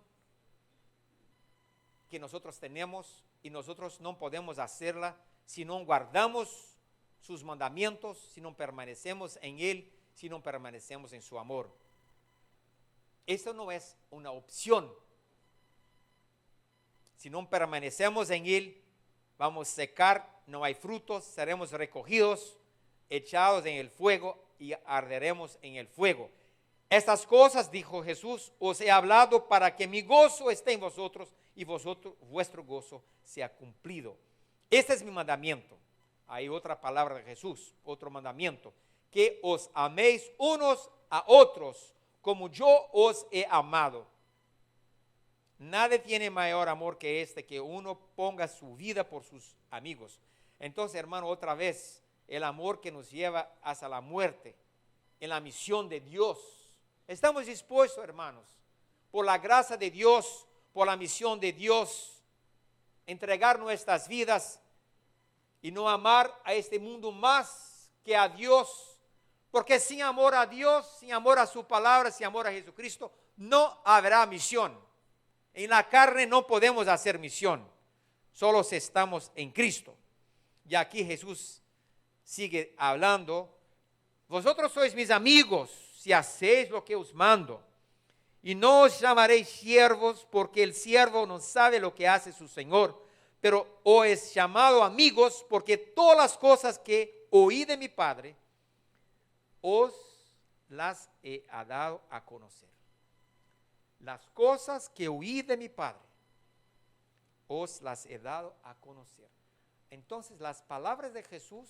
Speaker 2: que nosotros tenemos, y nosotros no podemos hacerla si no guardamos sus mandamientos, si no permanecemos en Él, si no permanecemos en su amor. Eso no es una opción. Si no permanecemos en Él, vamos a secar, no hay frutos, seremos recogidos, echados en el fuego y arderemos en el fuego. Estas cosas, dijo Jesús, os he hablado para que mi gozo esté en vosotros y vuestro gozo sea cumplido. Este es mi mandamiento. Hay otra palabra de Jesús, otro mandamiento, que os améis unos a otros como yo os he amado. Nadie tiene mayor amor que este, que uno ponga su vida por sus amigos. Entonces, hermano, otra vez, el amor que nos lleva hasta la muerte, en la misión de Dios. Estamos dispuestos, hermanos, por la gracia de Dios, por la misión de Dios, entregar nuestras vidas y no amar a este mundo más que a Dios, porque sin amor a Dios, sin amor a su palabra, sin amor a Jesucristo, no habrá misión. En la carne no podemos hacer misión, solo si estamos en Cristo. Y aquí Jesús sigue hablando: vosotros sois mis amigos si hacéis lo que os mando, y no os llamaréis siervos, porque el siervo no sabe lo que hace su Señor, pero os he llamado amigos, porque todas las cosas que oí de mi Padre os las he dado a conocer. Las cosas que oí de mi Padre os las he dado a conocer. Entonces, las palabras de Jesús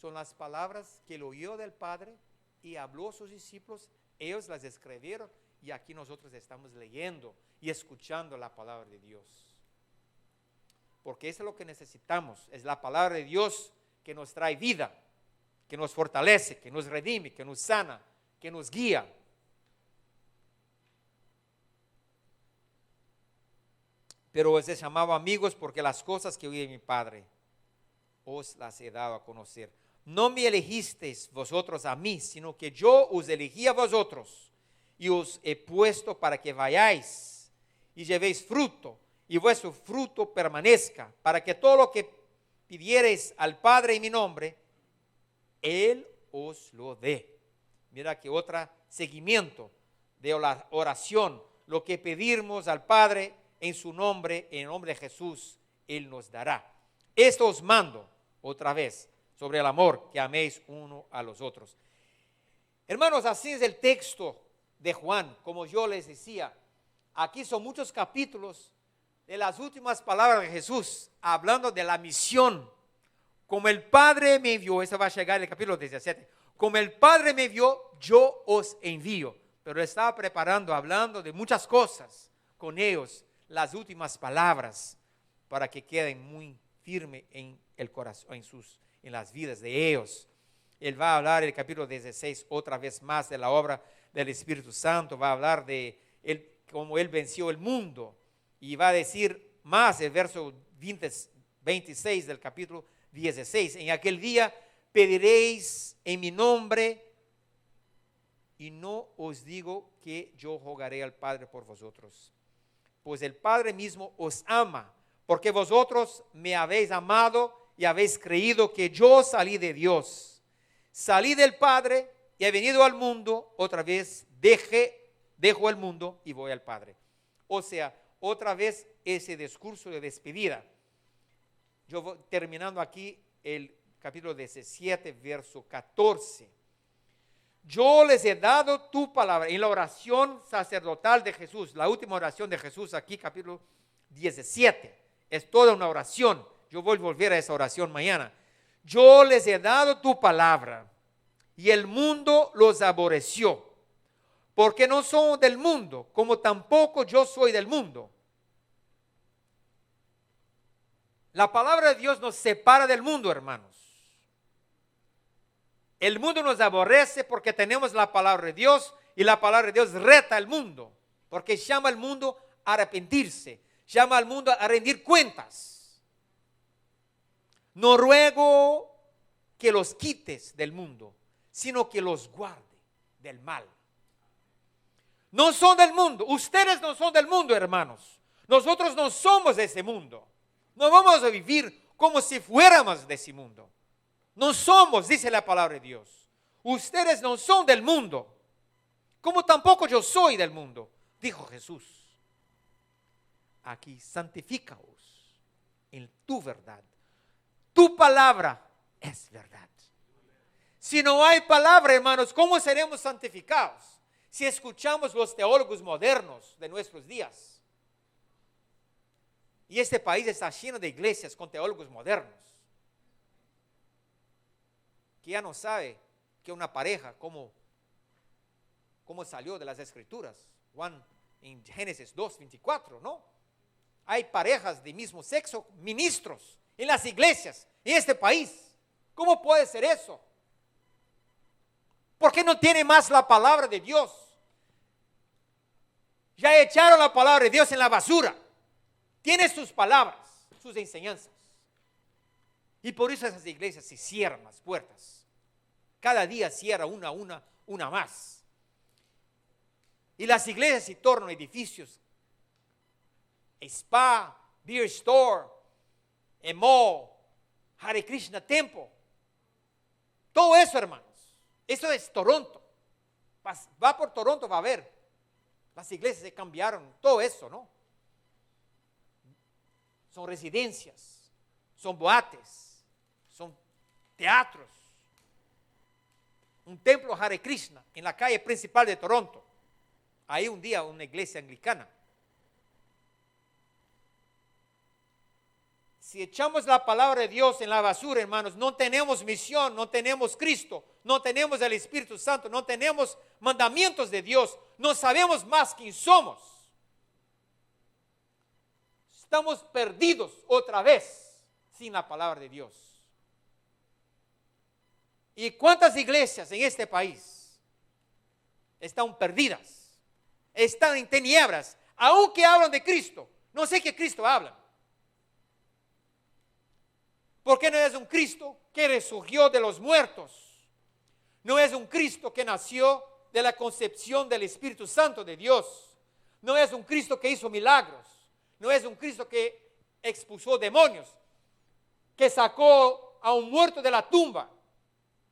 Speaker 2: son las palabras que él oyó del Padre y habló a sus discípulos. Ellos las escribieron y aquí nosotros estamos leyendo y escuchando la palabra de Dios. Porque eso es lo que necesitamos, es la palabra de Dios que nos trae vida, que nos fortalece, que nos redime, que nos sana, que nos guía. Pero os he llamado amigos porque las cosas que oí de mi Padre os las he dado a conocer. No me elegisteis vosotros a mí, sino que yo os elegí a vosotros y os he puesto para que vayáis y llevéis fruto y vuestro fruto permanezca, para que todo lo que pidiereis al Padre en mi nombre, Él os lo dé. Mira que otro seguimiento de la oración, lo que pedimos al Padre en su nombre, en el nombre de Jesús, Él nos dará. Esto os mando otra vez, sobre el amor, que améis uno a los otros. Hermanos, así es el texto de Juan, como yo les decía. Aquí son muchos capítulos de las últimas palabras de Jesús, hablando de la misión. Como el Padre me envió, eso va a llegar en el capítulo 17. Como el Padre me envió, yo os envío. Pero estaba preparando, hablando de muchas cosas con ellos, las últimas palabras, para que queden muy firmes en el corazón, en las vidas de ellos. Él va a hablar en el capítulo 16 otra vez más de la obra del Espíritu Santo. Va a hablar de cómo Él venció el mundo y va a decir más el verso 26 del capítulo 16. En aquel día pediréis en mi nombre, y no os digo que yo rogaré al Padre por vosotros, pues el Padre mismo os ama, porque vosotros me habéis amado y habéis creído que yo salí de Dios. Salí del Padre y he venido al mundo, otra vez dejo el mundo y voy al Padre. O sea, otra vez ese discurso de despedida. Yo voy terminando aquí el capítulo 17, verso 14. Yo les he dado tu palabra. En la oración sacerdotal de Jesús, la última oración de Jesús aquí, capítulo 17, es toda una oración. Yo voy a volver a esa oración mañana. Yo les he dado tu palabra y el mundo los aborreció, porque no son del mundo, como tampoco yo soy del mundo. La palabra de Dios nos separa del mundo, hermanos. El mundo nos aborrece porque tenemos la palabra de Dios, y la palabra de Dios reta al mundo, porque llama al mundo a arrepentirse, llama al mundo a rendir cuentas. No ruego que los quites del mundo, sino que los guarde del mal. No son del mundo, ustedes no son del mundo, hermanos. Nosotros no somos de ese mundo. No vamos a vivir como si fuéramos de ese mundo. No somos, dice la palabra de Dios. Ustedes no son del mundo, como tampoco yo soy del mundo, dijo Jesús. Aquí, santifícaos en tu verdad. Tu palabra es verdad. Si no hay palabra, hermanos, ¿cómo seremos santificados? Si escuchamos los teólogos modernos de nuestros días. Y este país está lleno de iglesias con teólogos modernos, que ya no sabe que una pareja, cómo salió de las escrituras. Juan en Génesis 2:24, ¿no? Hay parejas de mismo sexo, ministros en las iglesias en este país. ¿Cómo puede ser eso? ¿Por qué no tiene más la palabra de Dios? Ya echaron la palabra de Dios en la basura. Tiene sus palabras, sus enseñanzas. Y por eso esas iglesias se cierran las puertas. Cada día cierra una más. Y las iglesias se tornan edificios, spa, beer store, mall, Hare Krishna Temple. Todo eso, hermanos. Eso es Toronto. Va por Toronto, va a ver. Las iglesias se cambiaron, todo eso, ¿no? Son residencias, son boates, son teatros. Un templo Hare Krishna en la calle principal de Toronto. Ahí un día una iglesia anglicana. Si echamos la palabra de Dios en la basura, hermanos, no tenemos misión, no tenemos Cristo, no tenemos el Espíritu Santo, no tenemos mandamientos de Dios, no sabemos más quién somos. Estamos perdidos otra vez sin la palabra de Dios. ¿Y cuántas iglesias en este país están perdidas? Están en tinieblas, aunque hablan de Cristo. No sé qué Cristo hablan. Porque no es un Cristo que resurgió de los muertos. No es un Cristo que nació de la concepción del Espíritu Santo de Dios. No es un Cristo que hizo milagros. No es un Cristo que expulsó demonios, que sacó a un muerto de la tumba,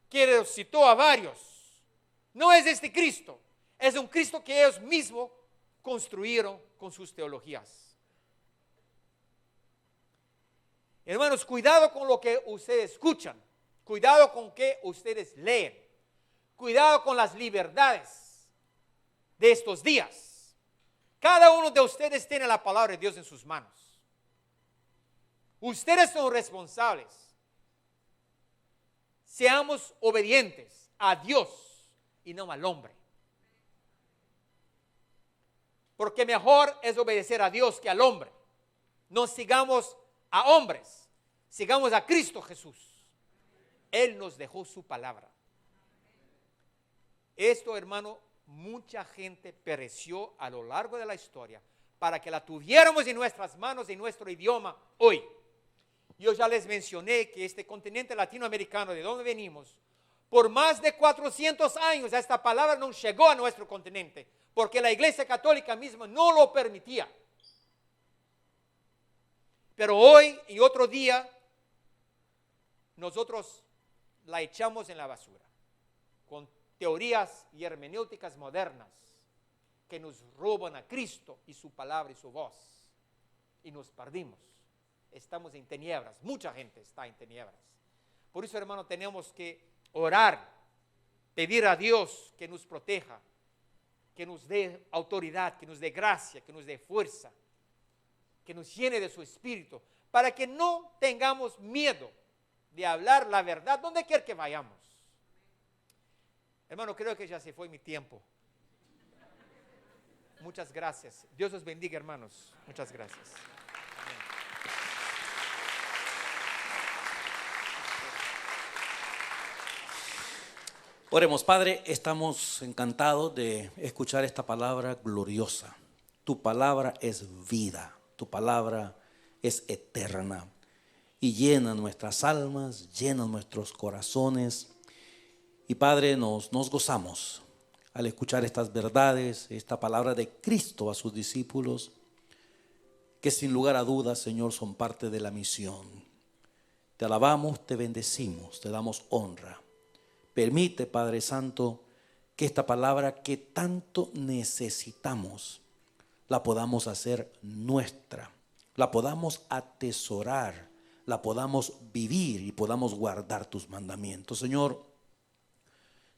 Speaker 2: que resucitó a varios. No es este Cristo. Es un Cristo que ellos mismos construyeron con sus teologías. Hermanos, cuidado con lo que ustedes escuchan. Cuidado con que ustedes leen. Cuidado con las libertades de estos días. Cada uno de ustedes tiene la palabra de Dios en sus manos. Ustedes son responsables. Seamos obedientes a Dios y no al hombre. Porque mejor es obedecer a Dios que al hombre. No sigamos a hombres, sigamos a Cristo Jesús. Él nos dejó su palabra. Esto, hermano, mucha gente pereció a lo largo de la historia para que la tuviéramos en nuestras manos, en nuestro idioma hoy. Yo ya les mencioné que este continente latinoamericano, de donde venimos, por más de 400 años esta palabra no llegó a nuestro continente, porque la Iglesia Católica misma no lo permitía. Pero hoy y otro día, nosotros la echamos en la basura, con teorías y hermenéuticas modernas que nos roban a Cristo y su palabra y su voz, y nos perdimos. Estamos en tinieblas, mucha gente está en tinieblas. Por eso, hermano, tenemos que orar, pedir a Dios que nos proteja, que nos dé autoridad, que nos dé gracia, que nos dé fuerza, que nos llene de su espíritu, para que no tengamos miedo de hablar la verdad donde quiera que vayamos. Hermano, creo que ya se fue mi tiempo. Muchas gracias. Dios los bendiga, hermanos. Muchas gracias. Amén.
Speaker 3: Oremos. Padre, estamos encantados de escuchar esta palabra gloriosa. Tu palabra es vida, tu palabra es eterna y llena nuestras almas, llena nuestros corazones. Y Padre, nos gozamos al escuchar estas verdades, esta palabra de Cristo a sus discípulos, que sin lugar a dudas, Señor, son parte de la misión. Te alabamos, te bendecimos, te damos honra. Permite, Padre Santo, que esta palabra que tanto necesitamos la podamos hacer nuestra, la podamos atesorar, la podamos vivir y podamos guardar tus mandamientos. Señor,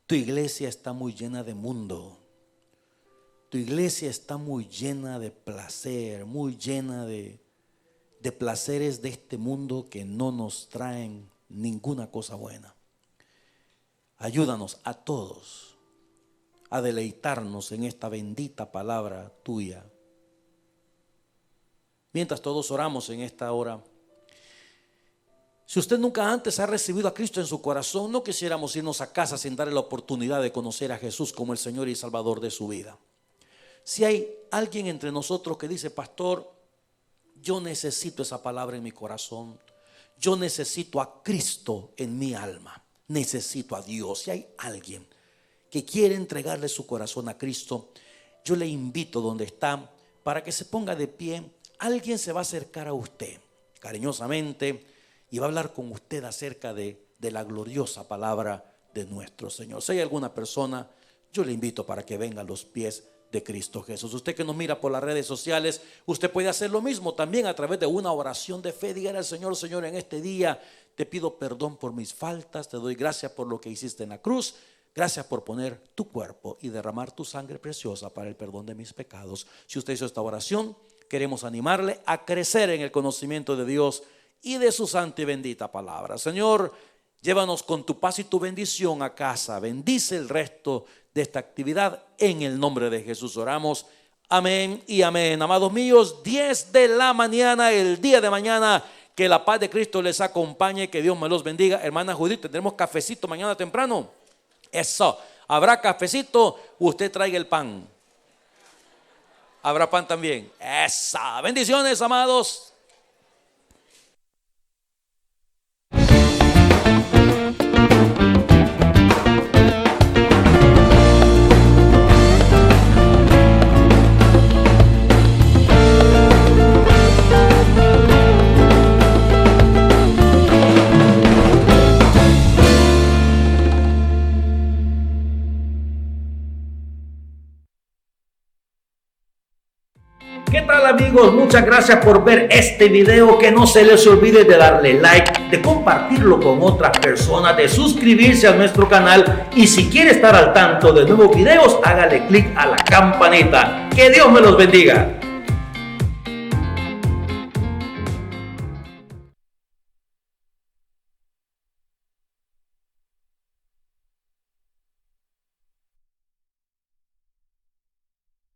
Speaker 3: tu iglesia está muy llena de mundo. Tu iglesia está muy llena de placer, muy llena de placeres de este mundo que no nos traen ninguna cosa buena. Ayúdanos a todos a deleitarnos en esta bendita palabra tuya. Mientras todos oramos en esta hora, si usted nunca antes ha recibido a Cristo en su corazón, no quisiéramos irnos a casa sin darle la oportunidad de conocer a Jesús como el Señor y Salvador de su vida. Si hay alguien entre nosotros que dice: pastor, yo necesito esa palabra en mi corazón, yo necesito a Cristo en mi alma, necesito a Dios. Si hay alguien que quiere entregarle su corazón a Cristo, yo le invito donde está para que se ponga de pie. Alguien se va a acercar a usted cariñosamente y va a hablar con usted acerca de la gloriosa palabra de nuestro Señor. Si hay alguna persona, yo le invito para que venga a los pies de Cristo Jesús. Usted que nos mira por las redes sociales, usted puede hacer lo mismo también a través de una oración de fe. Dígale al Señor: Señor, en este día te pido perdón por mis faltas, te doy gracias por lo que hiciste en la cruz, gracias por poner tu cuerpo y derramar tu sangre preciosa para el perdón de mis pecados. Si usted hizo esta oración, queremos animarle a crecer en el conocimiento de Dios y de su santa y bendita palabra. Señor, llévanos con tu paz y tu bendición a casa. Bendice el resto de esta actividad. En el nombre de Jesús oramos. Amén y amén. Amados míos, 10 de la mañana, el día de mañana. Que la paz de Cristo les acompañe. Que Dios me los bendiga. Hermana Judith, tendremos cafecito mañana temprano. Eso. Habrá cafecito. Usted traiga el pan. Habrá pan también. Esa. Bendiciones, amados. ¿Qué tal, amigos? Muchas gracias por ver este video. Que no se les olvide de darle like, de compartirlo con otras personas, de suscribirse a nuestro canal, y si quiere estar al tanto de nuevos videos, hágale clic a la campanita. Que Dios me los bendiga.